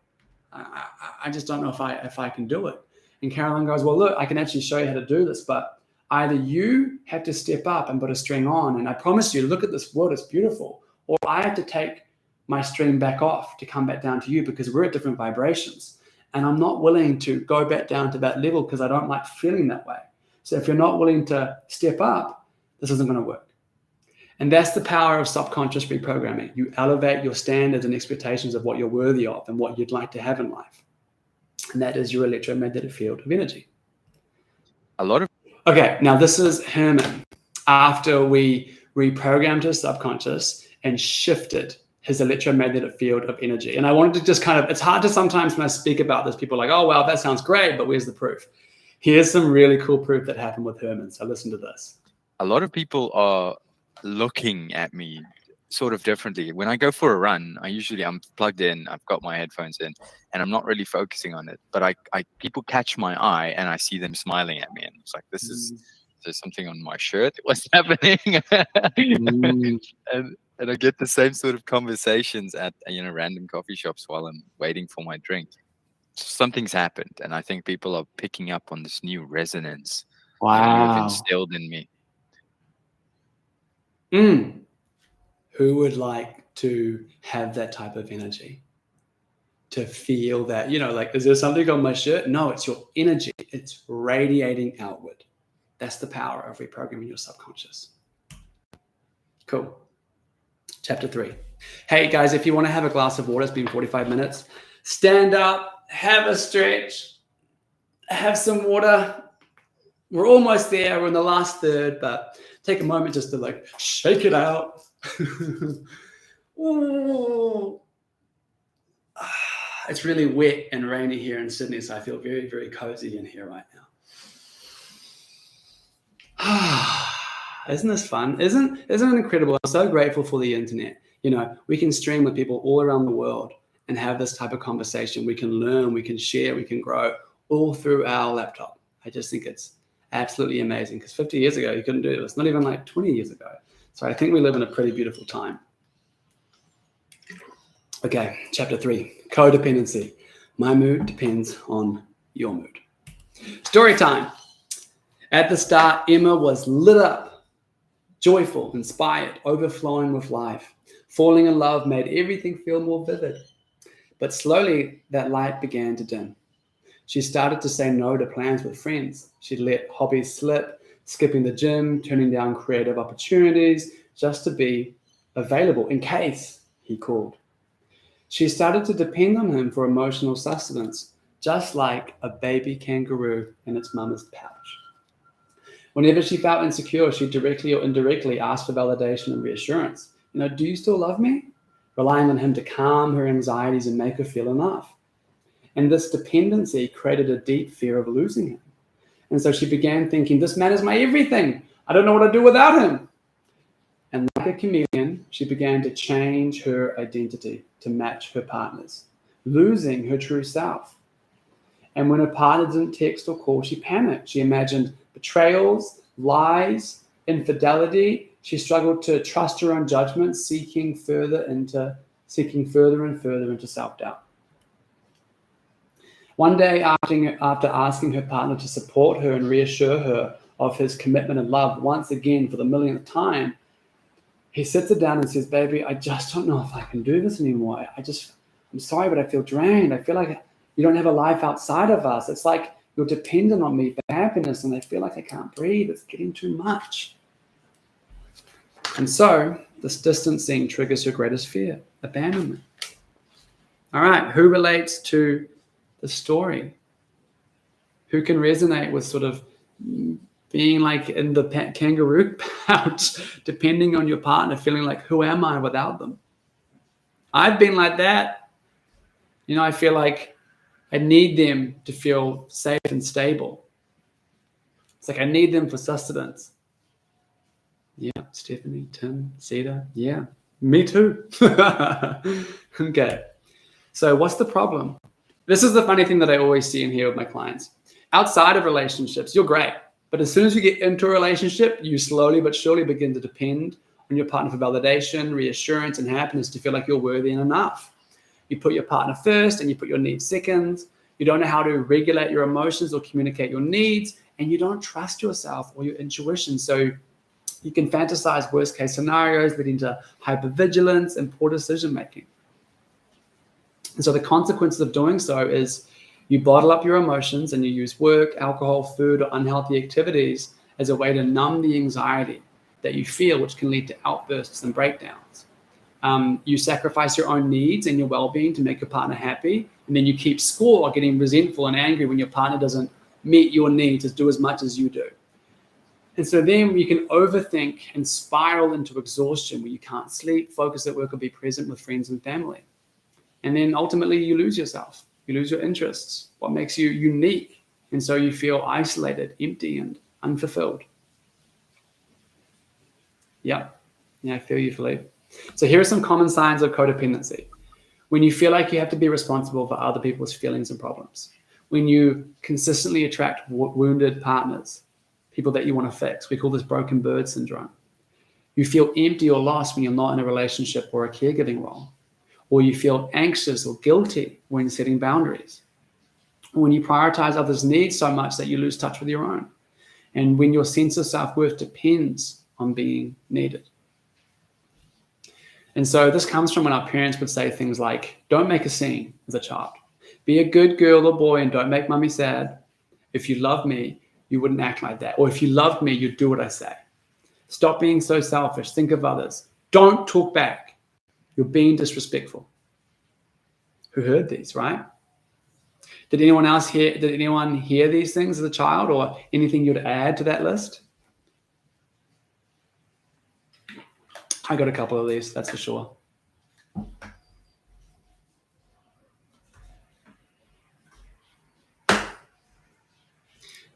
I just don't know if I can do it. And Caroline goes, well, look, I can actually show you how to do this, but either you have to step up and put a string on, and I promise you, look at this world, it's beautiful, or I have to take my string back off to come back down to you because we're at different vibrations. And I'm not willing to go back down to that level because I don't like feeling that way. So if you're not willing to step up, this isn't going to work. And that's the power of subconscious reprogramming. You elevate your standards and expectations of what you're worthy of and what you'd like to have in life. And that is your electromagnetic field of energy. Okay, now this is Herman after we reprogrammed his subconscious and shifted his electromagnetic field of energy. And I wanted to just it's hard to sometimes when I speak about this, people are like, oh, wow, that sounds great, but where's the proof? Here's some really cool proof that happened with Herman. So listen to this. A lot of people are looking at me sort of differently. When I go for a run, I'm plugged in, I've got my headphones in, and I'm not really focusing on it. But people catch my eye and I see them smiling at me. And it's like, is there something on my shirt? What's happening? And I get the same sort of conversations at random coffee shops while I'm waiting for my drink. Something's happened, and I think people are picking up on this new resonance that you've instilled in me. Who would like to have that type of energy? To feel that, is there something on my shirt? No, it's your energy. It's radiating outward. That's the power of reprogramming your subconscious. Cool. Chapter 3. Hey guys, if you want to have a glass of water, it's been 45 minutes. Stand up, have a stretch, have some water. We're almost there. We're in the last third, but take a moment just to shake it out. It's really wet and rainy here in Sydney, so I feel very, very cozy in here right now. Isn't this fun? Isn't it incredible? I'm so grateful for the internet. We can stream with people all around the world and have this type of conversation. We can learn, we can share, we can grow all through our laptop. I just think it's absolutely amazing because 50 years ago, you couldn't do it. It's not even 20 years ago. So I think we live in a pretty beautiful time. Okay, chapter 3, codependency. My mood depends on your mood. Story time. At the start, Emma was lit up, joyful, inspired, overflowing with life. Falling in love made everything feel more vivid. But slowly, that light began to dim. She started to say no to plans with friends. She'd let hobbies slip, skipping the gym, turning down creative opportunities just to be available in case he called. She started to depend on him for emotional sustenance, just like a baby kangaroo in its mama's pouch. Whenever she felt insecure, she directly or indirectly asked for validation and reassurance. Do you still love me? Relying on him to calm her anxieties and make her feel enough. And this dependency created a deep fear of losing him. And so she began thinking, this man is my everything. I don't know what to do without him. And like a chameleon, she began to change her identity to match her partner's, losing her true self. And when her partner didn't text or call, she panicked. She imagined betrayals, lies, infidelity. She struggled to trust her own judgment, seeking further and further into self-doubt. One day, after asking her partner to support her and reassure her of his commitment and love once again for the millionth time, he sits her down and says, baby, I just don't know if I can do this anymore. I'm sorry, but I feel drained. I feel like you don't have a life outside of us. It's like you're dependent on me for happiness, and I feel like I can't breathe. It's getting too much. And so this distancing triggers her greatest fear, abandonment. All right, who relates to the story? Who can resonate with sort of being like in the kangaroo pouch, depending on your partner, feeling like, who am I without them? I've been like that. I feel like I need them to feel safe and stable. It's like I need them for sustenance. Yeah, Stephanie, Tim, Cedar. Yeah, me too. Okay. So what's the problem? This is the funny thing that I always see and hear with my clients. Outside of relationships, you're great. But as soon as you get into a relationship, you slowly but surely begin to depend on your partner for validation, reassurance, and happiness to feel like you're worthy and enough. You put your partner first and you put your needs second. You don't know how to regulate your emotions or communicate your needs, and you don't trust yourself or your intuition. So you can fantasize worst case scenarios leading to hypervigilance and poor decision making. And so the consequences of doing so is you bottle up your emotions and you use work, alcohol, food, or unhealthy activities as a way to numb the anxiety that you feel, which can lead to outbursts and breakdowns. You sacrifice your own needs and your well-being to make your partner happy, and then you keep score, getting resentful and angry when your partner doesn't meet your needs or do as much as you do. And so then you can overthink and spiral into exhaustion where you can't sleep, focus at work, or be present with friends and family. And then ultimately you lose yourself. You lose your interests, what makes you unique. And so you feel isolated, empty, and unfulfilled. Yeah, I feel you, Philippe. So here are some common signs of codependency. When you feel like you have to be responsible for other people's feelings and problems. When you consistently attract wounded partners, people that you want to fix. We call this broken bird syndrome. You feel empty or lost when you're not in a relationship or a caregiving role. Or you feel anxious or guilty when setting boundaries. Or when you prioritize others' needs so much that you lose touch with your own. And when your sense of self-worth depends on being needed. And so this comes from when our parents would say things like, don't make a scene as a child. Be a good girl or boy and don't make mommy sad. If you love me, you wouldn't act like that. Or if you loved me, you'd do what I say. Stop being so selfish. Think of others. Don't talk back. You're being disrespectful. Who heard these, right? Did anyone hear these things as a child, or anything you'd add to that list? I got a couple of these, that's for sure.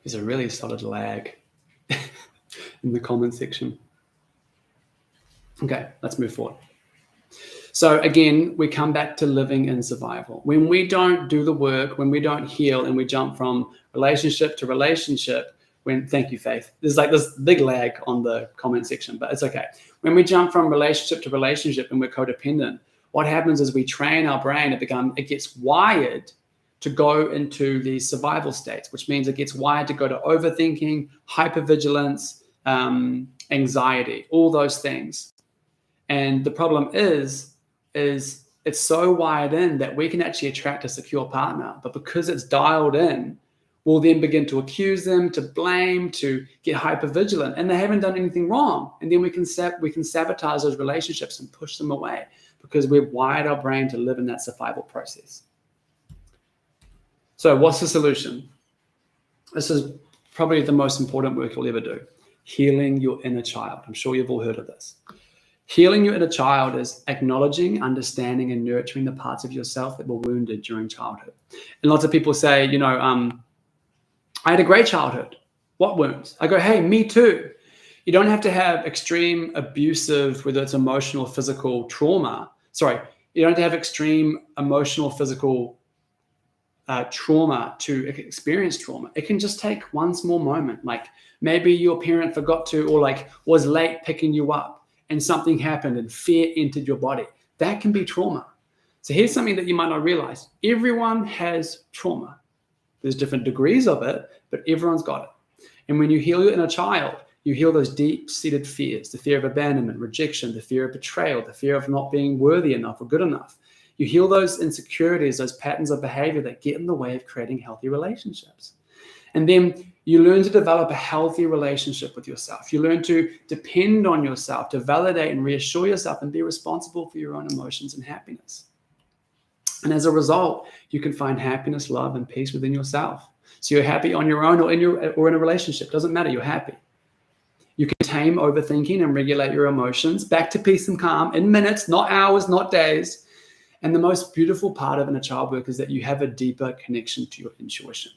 There's a really solid lag in the comment section. Okay, let's move forward. So again, we come back to living in survival. When we don't do the work, when we don't heal, and we jump from relationship to relationship, thank you, Faith. There's like this big lag on the comment section, but it's okay. When we jump from relationship to relationship and we're codependent, what happens is we train our brain, it gets wired to go into these survival states, which means it gets wired to go to overthinking, hypervigilance, anxiety, all those things. And the problem is it's so wired in that we can actually attract a secure partner, but because it's dialed in, we'll then begin to accuse them, to blame, to get hypervigilant, and they haven't done anything wrong. And then we can sabotage those relationships and push them away because we've wired our brain to live in that survival process. So what's the solution? This is probably the most important work you'll ever do. Healing your inner child. I'm sure you've all heard of this. Healing your inner child is acknowledging, understanding, and nurturing the parts of yourself that were wounded during childhood. And lots of people say, I had a great childhood. What wounds? I go, hey, me too. You don't have to have extreme abusive, whether it's emotional, physical trauma. Sorry, you don't have to have extreme emotional, physical trauma to experience trauma. It can just take one small moment. Like maybe your parent forgot to, or like was late picking you up and something happened and fear entered your body. That can be trauma. So here's something that you might not realize. Everyone has trauma. There's different degrees of it, but everyone's got it. And when you heal your inner child, you heal those deep-seated fears, the fear of abandonment, rejection, the fear of betrayal, the fear of not being worthy enough or good enough. You heal those insecurities, those patterns of behavior that get in the way of creating healthy relationships. And then you learn to develop a healthy relationship with yourself. You learn to depend on yourself, to validate and reassure yourself and be responsible for your own emotions and happiness. And as a result, you can find happiness, love, and peace within yourself. So you're happy on your own or in a relationship. Doesn't matter, you're happy. You can tame overthinking and regulate your emotions back to peace and calm in minutes, not hours, not days. And the most beautiful part of inner child work is that you have a deeper connection to your intuition.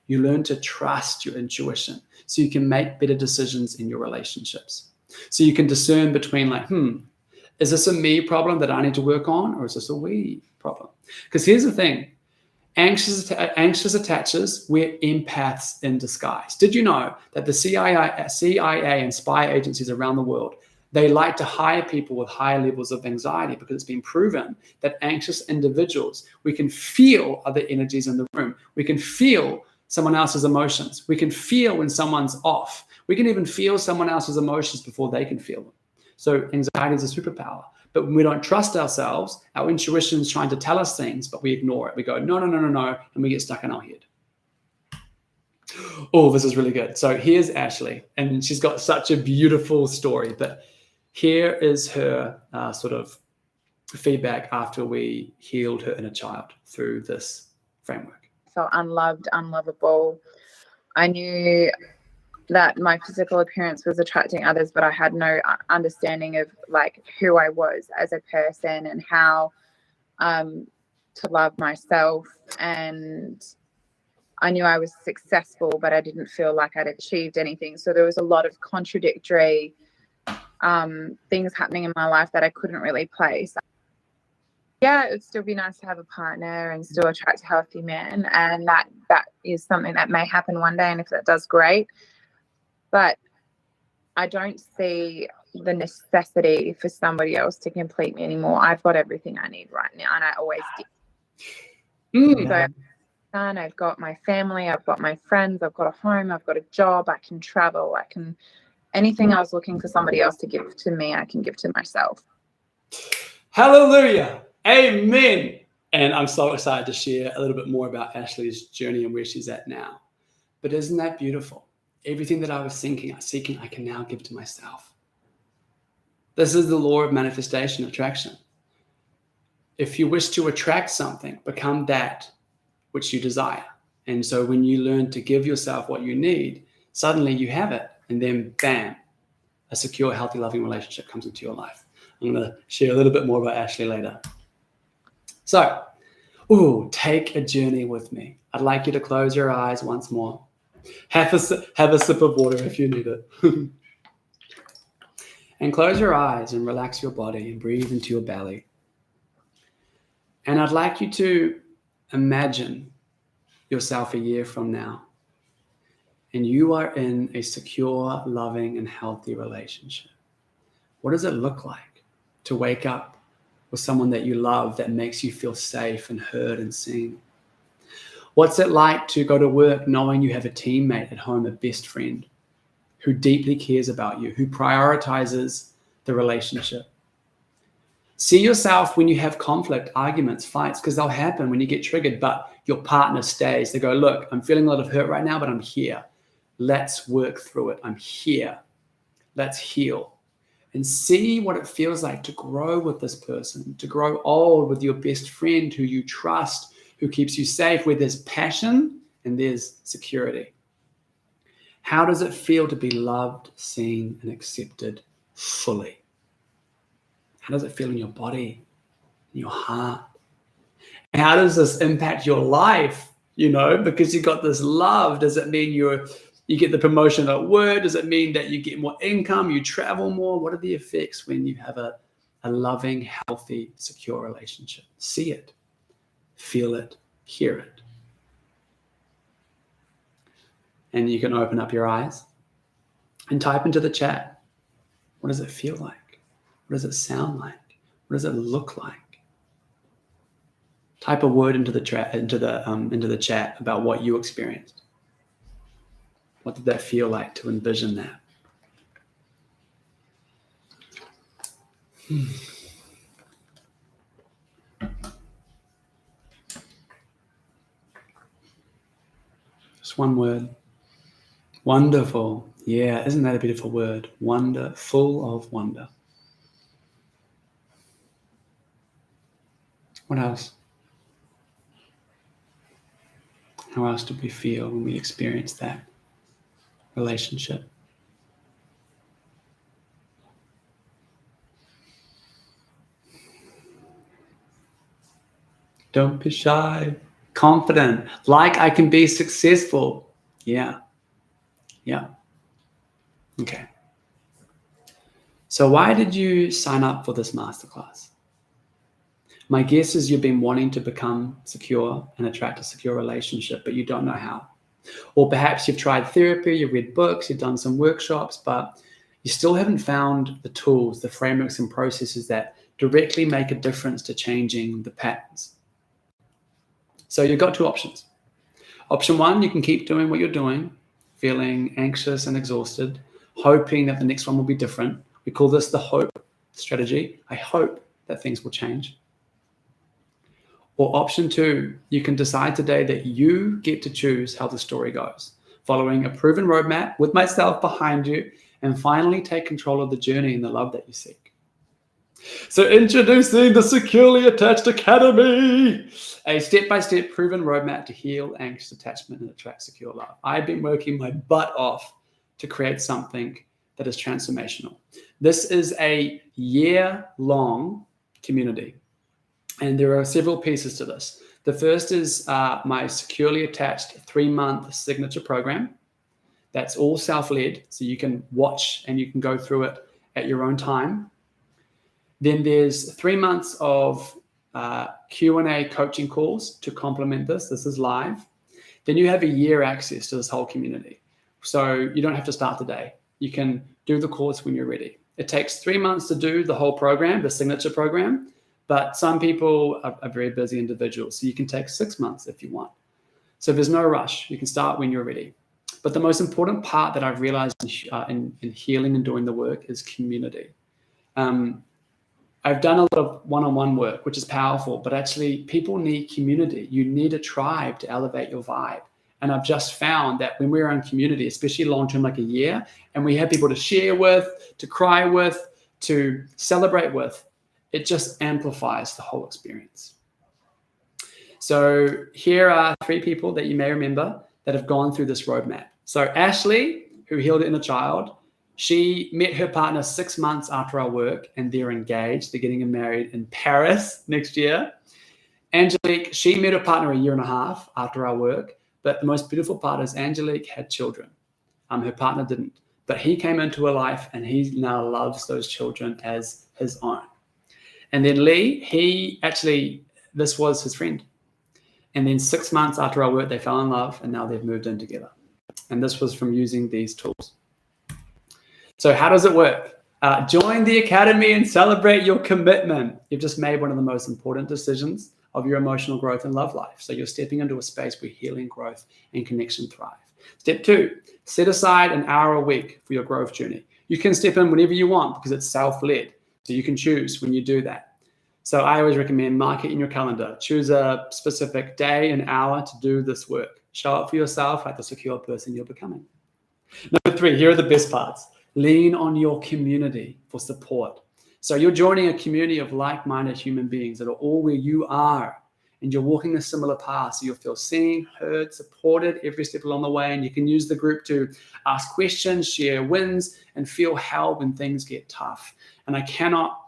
You learn to trust your intuition so you can make better decisions in your relationships. So you can discern between is this a me problem that I need to work on, or is this a we problem? Because here's the thing. Anxious attachers, we're empaths in disguise. Did you know that the CIA and spy agencies around the world, they like to hire people with higher levels of anxiety because it's been proven that anxious individuals, we can feel other energies in the room. We can feel someone else's emotions. We can feel when someone's off. We can even feel someone else's emotions before they can feel them. So anxiety is a superpower. But when we don't trust ourselves, our intuition is trying to tell us things, but we ignore it. We go, no, and we get stuck in our head. Oh, this is really good. So here's Ashley, and she's got such a beautiful story, but here is her sort of feedback after we healed her inner child through this framework. Felt unloved, unlovable. I knew that my physical appearance was attracting others, but I had no understanding of like who I was as a person and how to love myself. And I knew I was successful, but I didn't feel like I'd achieved anything. So there was a lot of contradictory things happening in my life that I couldn't really place. Yeah, it would still be nice to have a partner and still attract a healthy man. And that is something that may happen one day. And if that does, great. But I don't see the necessity for somebody else to complete me anymore. I've got everything I need right now, and I always did. So I've got my family, I've got my friends, I've got a home, I've got a job, I can travel, anything I was looking for somebody else to give to me, I can give to myself. Hallelujah. Amen. And I'm so excited to share a little bit more about Ashley's journey and where she's at now. But isn't that beautiful? Everything that I was seeking, I can now give to myself. This is the law of manifestation, attraction. If you wish to attract something, become that which you desire. And so when you learn to give yourself what you need, suddenly you have it. And then bam, a secure, healthy, loving relationship comes into your life. I'm going to share a little bit more about Ashley later. So, take a journey with me. I'd like you to close your eyes once more. Have a sip of water if you need it. And close your eyes and relax your body and breathe into your belly. And I'd like you to imagine yourself a year from now. And you are in a secure, loving, and healthy relationship. What does it look like to wake up with someone that you love that makes you feel safe and heard and seen? What's it like to go to work knowing you have a teammate at home, a best friend who deeply cares about you, who prioritizes the relationship? See yourself when you have conflict, arguments, fights, because they'll happen when you get triggered, but your partner stays. They go, look, I'm feeling a lot of hurt right now, but I'm here. Let's work through it. I'm here. Let's heal. And see what it feels like to grow with this person, to grow old with your best friend who you trust, who keeps you safe, where there's passion and there's security. How does it feel to be loved, seen, and accepted fully? How does it feel in your body, in your heart? And how does this impact your life? Because you got this love. Does it mean you get the promotion at work? Does it mean that you get more income, you travel more? What are the effects when you have a loving, healthy, secure relationship? See it, feel it, hear it. And you can open up your eyes and type into the chat. What does it feel like? What does it sound like? What does it look like? Type a word into the chat about what you experienced. What did that feel like to envision that? Just one word. Wonderful. Yeah, isn't that a beautiful word? Wonder, full of wonder. What else? How else do we feel when we experience that relationship? Don't be shy. Confident. Like I can be successful. Yeah. Okay. So why did you sign up for this masterclass? My guess is you've been wanting to become secure and attract a secure relationship, but you don't know how. Or perhaps you've tried therapy, you've read books, you've done some workshops, but you still haven't found the tools, the frameworks and processes that directly make a difference to changing the patterns. So you've got two options. Option one, you can keep doing what you're doing, feeling anxious and exhausted, hoping that the next one will be different. We call this the hope strategy. I hope that things will change. Or option two, you can decide today that you get to choose how the story goes, following a proven roadmap with myself behind you, and finally take control of the journey and the love that you seek. So introducing the Securely Attached Academy, a step-by-step proven roadmap to heal anxious attachment and attract secure love. I've been working my butt off to create something that is transformational. This is a year-long community. And there are several pieces to this. The first is my securely attached 3-month signature program. That's all self-led, so you can watch and you can go through it at your own time. Then there's 3 months of Q&A coaching calls to complement this. This is live. Then you have a year access to this whole community. So you don't have to start today. You can do the course when you're ready. It takes 3 months to do the whole program, the signature program. But some people are very busy individuals, so you can take 6 months if you want. So there's no rush. You can start when you're ready. But the most important part that I've realized in healing and doing the work is community. I've done a lot of one-on-one work, which is powerful, but actually people need community. You need a tribe to elevate your vibe. And I've just found that when we're in community, especially long-term, like a year, and we have people to share with, to cry with, to celebrate with, it just amplifies the whole experience. So here are 3 people that you may remember that have gone through this roadmap. So Ashley, who healed her inner child, she met her partner 6 months after our work and they're engaged. They're getting married in Paris next year. Angelique, she met her partner 1.5 years after our work. But the most beautiful part is Angelique had children. Her partner didn't. But he came into her life and he now loves those children as his own. And then Lee, this was his friend. And then 6 months after our work, they fell in love and now they've moved in together. And this was from using these tools. So how does it work? Join the academy and celebrate your commitment. You've just made one of the most important decisions of your emotional growth and love life. So you're stepping into a space where healing, growth, and connection thrive. Step 2, set aside an hour a week for your growth journey. You can step in whenever you want because it's self-led. So you can choose when you do that. So I always recommend mark it in your calendar. Choose a specific day, an hour to do this work. Show up for yourself like the secure person you're becoming. Number 3, here are the best parts. Lean on your community for support. So you're joining a community of like-minded human beings that are all where you are. And you're walking a similar path. So you'll feel seen, heard, supported every step along the way. And you can use the group to ask questions, share wins, and feel held when things get tough. And I cannot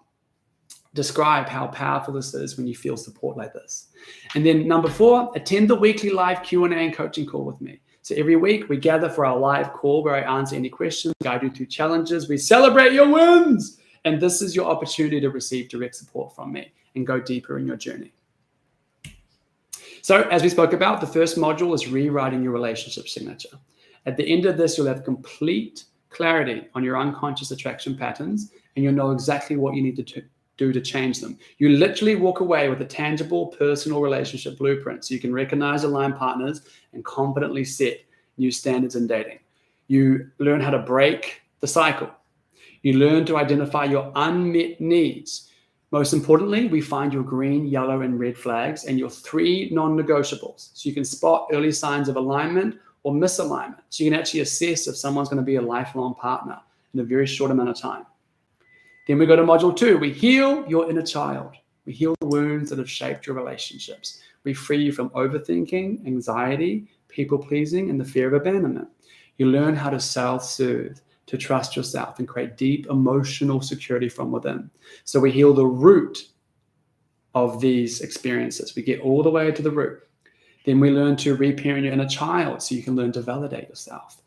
describe how powerful this is when you feel support like this. And then number 4, attend the weekly live Q&A and coaching call with me. So every week we gather for our live call where I answer any questions, guide you through challenges, we celebrate your wins. And this is your opportunity to receive direct support from me and go deeper in your journey. So as we spoke about, the first module is rewriting your relationship signature. At the end of this, you'll have complete clarity on your unconscious attraction patterns, and you'll know exactly what you need to do to change them. You literally walk away with a tangible personal relationship blueprint so you can recognize aligned partners and confidently set new standards in dating. You learn how to break the cycle. You learn to identify your unmet needs. Most importantly, we find your green, yellow, and red flags and your 3 non-negotiables. So you can spot early signs of alignment or misalignment. So you can actually assess if someone's going to be a lifelong partner in a very short amount of time. Then we go to module 2. We heal your inner child. We heal the wounds that have shaped your relationships. We free you from overthinking, anxiety, people-pleasing, and the fear of abandonment. You learn how to self-soothe, to trust yourself, and create deep emotional security from within. So we heal the root of these experiences. We get all the way to the root. Then we learn to reparent your inner child so you can learn to validate yourself.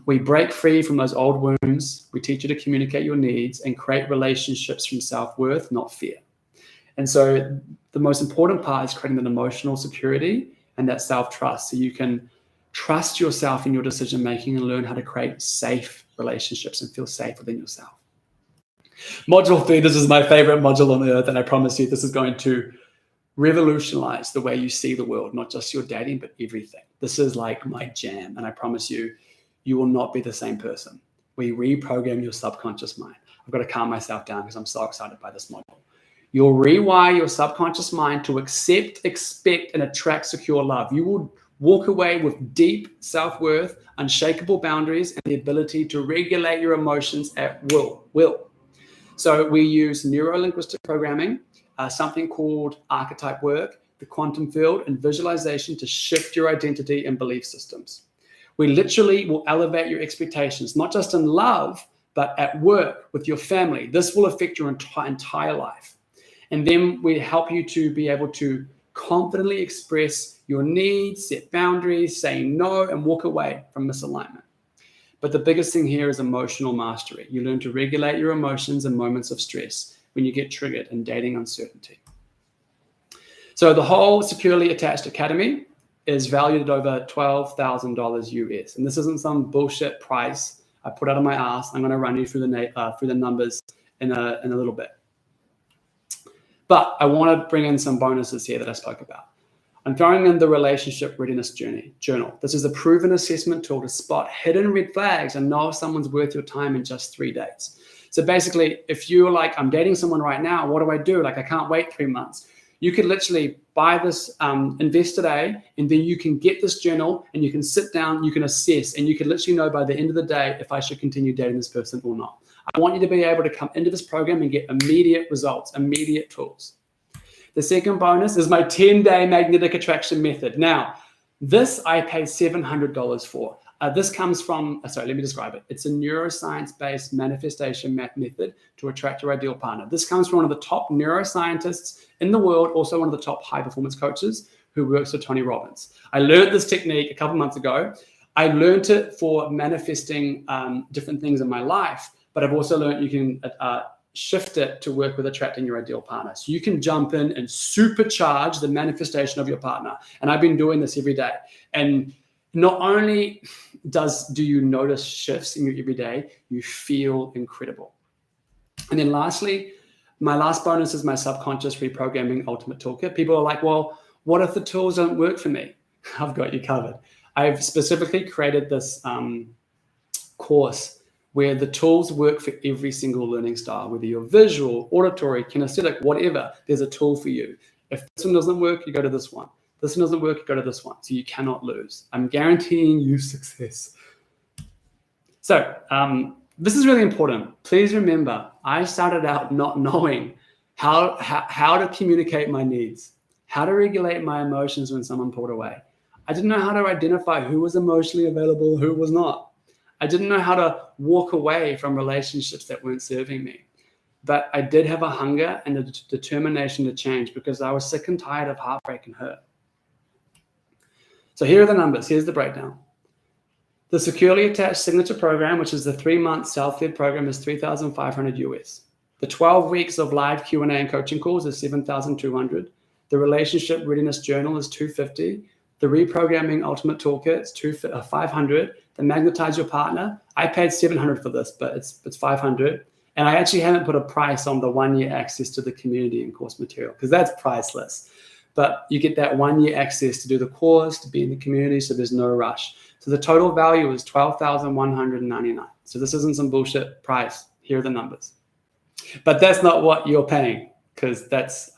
We break free from those old wounds. We teach you to communicate your needs and create relationships from self-worth, not fear. And so the most important part is creating that emotional security and that self-trust so you can trust yourself in your decision-making and learn how to create safe relationships and feel safe within yourself. Module 3, this is my favorite module on earth, and I promise you this is going to revolutionize the way you see the world, not just your dating, but everything. This is like my jam, and I promise you, you will not be the same person. We reprogram your subconscious mind. I've got to calm myself down because I'm so excited by this module. You'll rewire your subconscious mind to accept, expect, and attract secure love. You will walk away with deep self-worth, unshakable boundaries, and the ability to regulate your emotions at will. So we use neuro-linguistic programming, something called archetype work, the quantum field, and visualization to shift your identity and belief systems. We literally will elevate your expectations, not just in love, but at work, with your family. This will affect your entire life. And then we help you to be able to confidently express your needs, set boundaries, say no, and walk away from misalignment. But the biggest thing here is emotional mastery. You learn to regulate your emotions in moments of stress when you get triggered in dating uncertainty. So the whole Securely Attached Academy is valued at over $12,000 US. And this isn't some bullshit price I put out of my ass. I'm going to run you through the numbers in a little bit. But I want to bring in some bonuses here that I spoke about. I'm throwing in the Relationship Readiness Journal. This is a proven assessment tool to spot hidden red flags and know if someone's worth your time in just 3 dates. So basically, if you're like, I'm dating someone right now, what do I do? Like, I can't wait 3 months. You could literally buy this, invest today, and then you can get this journal and you can sit down, you can assess, and you can literally know by the end of the day if I should continue dating this person or not. I want you to be able to come into this program and get immediate results, immediate tools. The second bonus is my 10-day magnetic attraction method. Now, this I paid $700 for. This comes from, let me describe it. It's a neuroscience-based manifestation method to attract your ideal partner. This comes from one of the top neuroscientists in the world, also one of the top high-performance coaches who works with Tony Robbins. I learned this technique a couple months ago. I learned it for manifesting different things in my life, but I've also learned you can shift it to work with attracting your ideal partner. So you can jump in and supercharge the manifestation of your partner. And I've been doing this every day. And not only do you notice shifts in your everyday, you feel incredible. And then lastly, my last bonus is my subconscious reprogramming ultimate toolkit. People are like, well, what if the tools don't work for me? I've got you covered. I've specifically created this course where the tools work for every single learning style, whether you're visual, auditory, kinesthetic, whatever, there's a tool for you. If this one doesn't work, you go to this one. This one doesn't work, you go to this one. So you cannot lose. I'm guaranteeing you success. So this is really important. Please remember, I started out not knowing how to communicate my needs, how to regulate my emotions when someone pulled away. I didn't know how to identify who was emotionally available, who was not. I didn't know how to walk away from relationships that weren't serving me. but I did have a hunger and a determination to change because I was sick and tired of heartbreak and hurt. So here are the numbers. Here's the breakdown. The securely attached signature program, which is the 3-month self-led program, is $3,500 US. The 12 weeks of live Q&A and coaching calls is $7,200. The relationship readiness journal is $250. The reprogramming ultimate toolkit is $500. The magnetize your partner, I paid $700 for this, but it's $500. And I actually haven't put a price on the 1-year access to the community and course material because that's priceless. But you get that 1-year access to do the course, to be in the community, so there's no rush. So the total value is $12,199. So this isn't some bullshit price. Here are the numbers. But that's not what you're paying because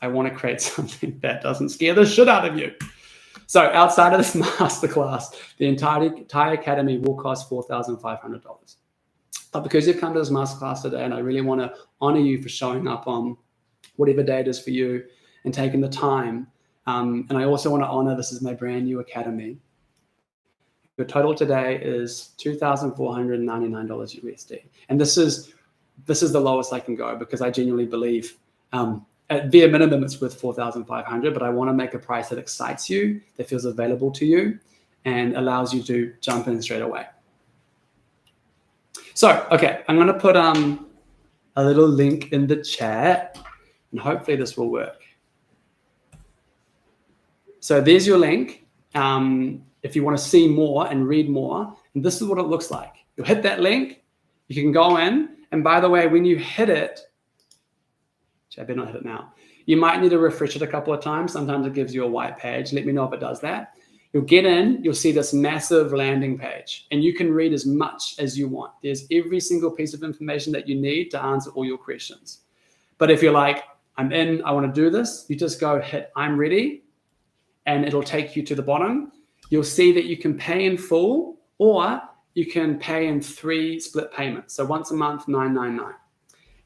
I want to create something that doesn't scare the shit out of you. So outside of this masterclass, the entire academy will cost $4,500. But because you've come to this masterclass today, and I really want to honor you for showing up on whatever day it is for you and taking the time, and I also want to honor this is my brand new academy. Your total today is $2,499 USD, and this is the lowest I can go because I genuinely believe at bare minimum it's worth $4,500, but I want to make a price that excites you, that feels available to you, and allows you to jump in straight away. So, okay, I'm going to put a little link in the chat, and hopefully this will work. So there's your link. If you want to see more and read more, and this is what it looks like. You'll hit that link. You can go in, and by the way, when you hit it, I better not hit it now. You might need to refresh it a couple of times. Sometimes it gives you a white page. Let me know if it does that. You'll get in, you'll see this massive landing page, and you can read as much as you want. There's every single piece of information that you need to answer all your questions. But if you're like, I'm in, I want to do this, you just go hit I'm ready, and it'll take you to the bottom. You'll see that you can pay in full, or you can pay in 3 split payments. So once a month, $9.99.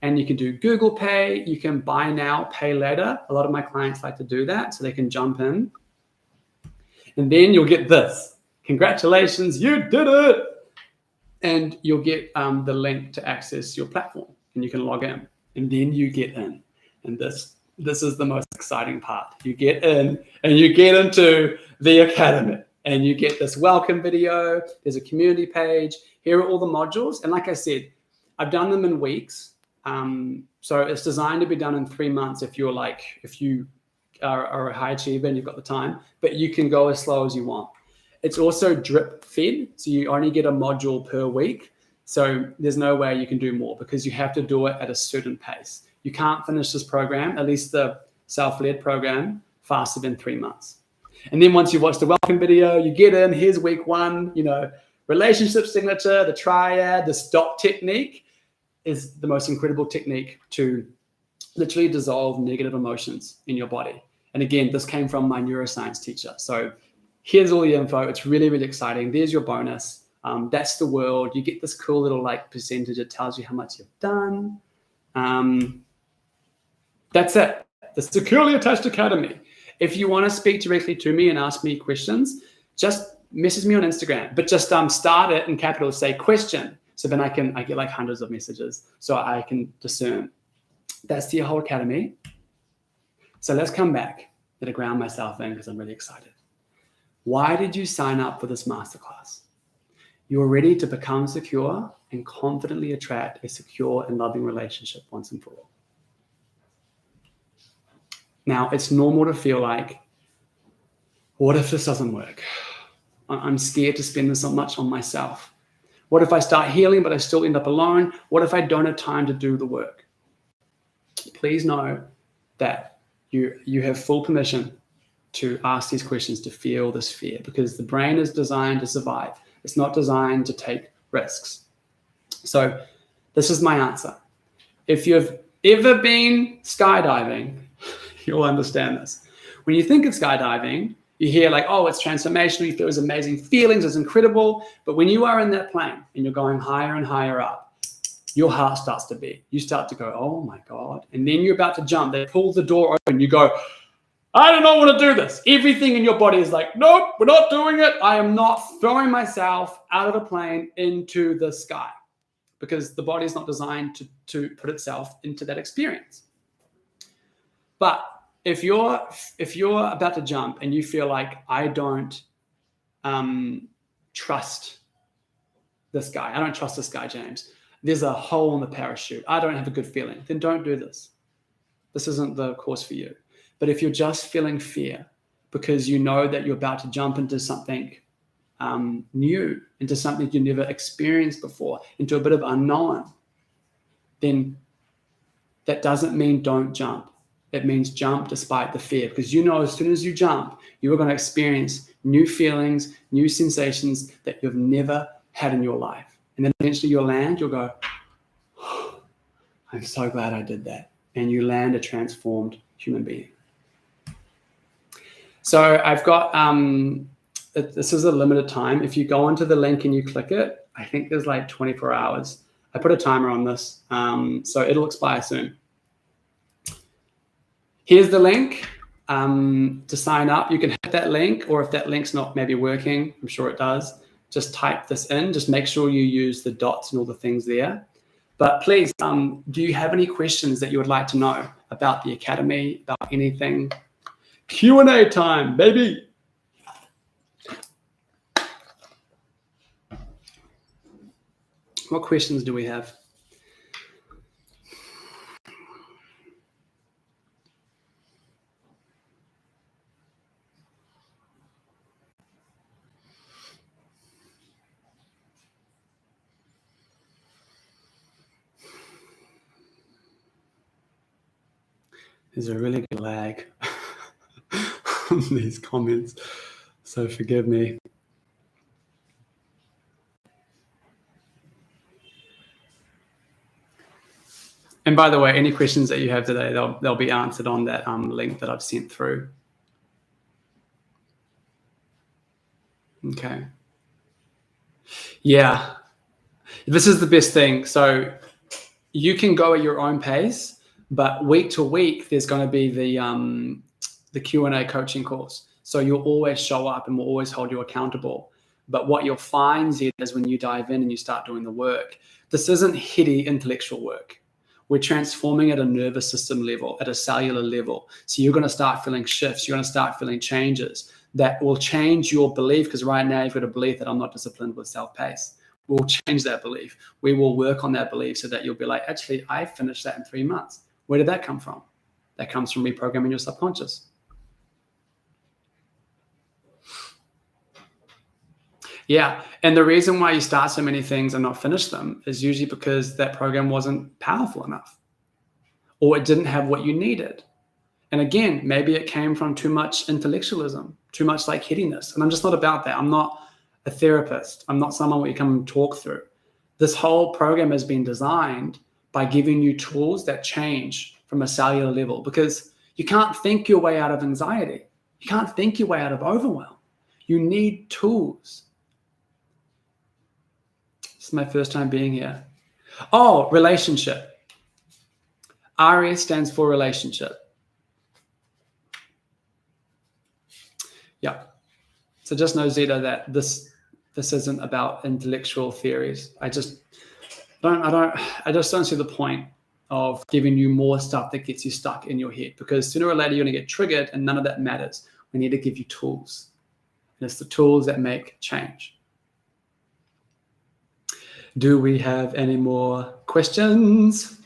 And you can do Google Pay. You can buy now, pay later. A lot of my clients like to do that so they can jump in. And then you'll get this. Congratulations, you did it. And you'll get the link to access your platform. And you can log in. And then you get in. And this is the most exciting part. You get in and you get into the academy. And you get this welcome video. There's a community page. Here are all the modules. And like I said, I've done them in weeks. So it's designed to be done in 3 months if you are a high achiever and you've got the time, but you can go as slow as you want. It's also drip fed, so you only get a module per week. So there's no way you can do more because you have to do it at a certain pace. You can't finish this program, at least the self-led program, faster than 3 months. And then once you watch the welcome video, you get in, here's week 1, relationship signature, the triad, the stop technique is the most incredible technique to literally dissolve negative emotions in your body. And again, this came from my neuroscience teacher. So here's all the info. It's really, really exciting. There's your bonus. That's the world. You get this cool little percentage. It tells you how much you've done. That's it. The Securely Attached Academy. If you want to speak directly to me and ask me questions, just message me on Instagram. But just start it in capitals, say question. So then I get like hundreds of messages so I can discern. That's the whole academy. So let's come back to ground myself in because I'm really excited. Why did you sign up for this masterclass? You're ready to become secure and confidently attract a secure and loving relationship once and for all. Now, it's normal to feel like, what if this doesn't work? I'm scared to spend so much on myself. What if I start healing, but I still end up alone? What if I don't have time to do the work? Please know that you have full permission to ask these questions, to feel this fear, because the brain is designed to survive. It's not designed to take risks. So this is my answer. If you've ever been skydiving, you'll understand this. When you think of skydiving, you hear like, oh, it's transformational. You feel those amazing feelings. It's incredible. But when you are in that plane and you're going higher and higher up, your heart starts to beat. You start to go, oh my God. And then you're about to jump. They pull the door open. You go, I do not want to do this. Everything in your body is like, nope, we're not doing it. I am not throwing myself out of the plane into the sky. because the body is not designed to put itself into that experience. But if you're about to jump and you feel like, I don't trust this guy, I don't trust this guy, James, there's a hole in the parachute, I don't have a good feeling, then don't do this. This isn't the course for you. But if you're just feeling fear because you know that you're about to jump into something new, into something you never experienced before, into a bit of unknown, then that doesn't mean don't jump. It means jump despite the fear, because you know as soon as you jump, you are going to experience new feelings, new sensations that you've never had in your life. And then eventually you'll land, you'll go, oh, I'm so glad I did that. And you land a transformed human being. So I've got, this is a limited time. If you go onto the link and you click it, I think there's like 24 hours. I put a timer on this, so it'll expire soon. Here's the link to sign up. You can hit that link, or if that link's not maybe working, I'm sure it does, just type this in. Just make sure you use the dots and all the things there. But please, do you have any questions that you would like to know about the Academy, about anything? Q&A time, baby. What questions do we have? There's a really good lag on these comments, so forgive me. And by the way, any questions that you have today, they'll be answered on that link that I've sent through. Okay. Yeah, this is the best thing. So you can go at your own pace, but week to week, there's going to be the Q&A coaching course. So you'll always show up and we'll always hold you accountable. But what you'll find is when you dive in and you start doing the work, this isn't heady intellectual work. We're transforming at a nervous system level, at a cellular level. So you're going to start feeling shifts. You're going to start feeling changes that will change your belief, because right now you've got a belief that I'm not disciplined with self-pace. We'll change that belief. We will work on that belief so that you'll be like, actually, I finished that in 3 months. Where did that come from? That comes from reprogramming your subconscious. Yeah, and the reason why you start so many things and not finish them is usually because that program wasn't powerful enough, or it didn't have what you needed. And again, maybe it came from too much intellectualism, too much like headiness. And I'm just not about that. I'm not a therapist. I'm not someone where you come and talk through. This whole program has been designed by giving you tools that change from a cellular level, because you can't think your way out of anxiety. You can't think your way out of overwhelm. You need tools. This is my first time being here. Oh, relationship. RS stands for relationship. Yeah. So just know, Zeta, that this isn't about intellectual theories. I just don't see the point of giving you more stuff that gets you stuck in your head, because sooner or later you're going to get triggered and none of that matters. We need to give you tools. And it's the tools that make change. Do we have any more questions?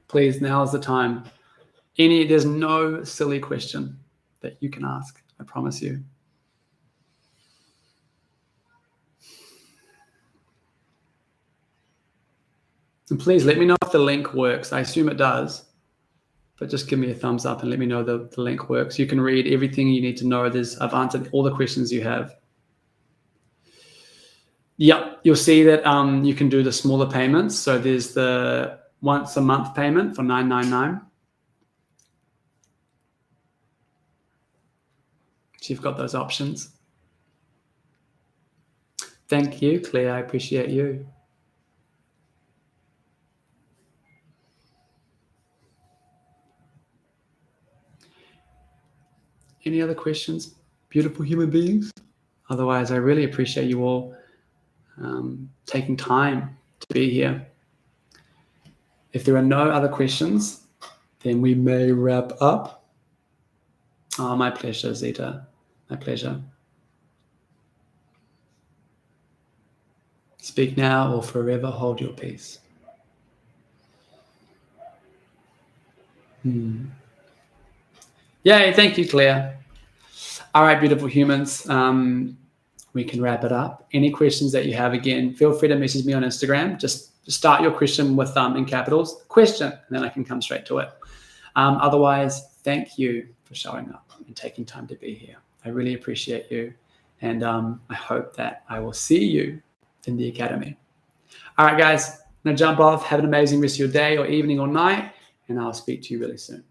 Please, now's the time. There's no silly question that you can ask, I promise you. And please let me know if the link works. I assume it does, but just give me a thumbs up and let me know the link works. You can read everything you need to know. I've answered all the questions you have. Yep, you'll see that you can do the smaller payments. So there's the once a month payment for $9.99. So you've got those options. Thank you, Claire. I appreciate you. Any other questions? Beautiful human beings. Otherwise, I really appreciate you all taking time to be here. If there are no other questions, then we may wrap up. Oh, my pleasure, Zita. My pleasure. Speak now or forever hold your peace. Yay, thank you, Claire. All right, beautiful humans. We can wrap it up. Any questions that you have, again, feel free to message me on Instagram. Just start your question with in capitals, question, and then I can come straight to it. Otherwise, thank you for showing up and taking time to be here. I really appreciate you. And I hope that I will see you in the academy. All right, guys, I'm going to jump off. Have an amazing rest of your day or evening or night, and I'll speak to you really soon.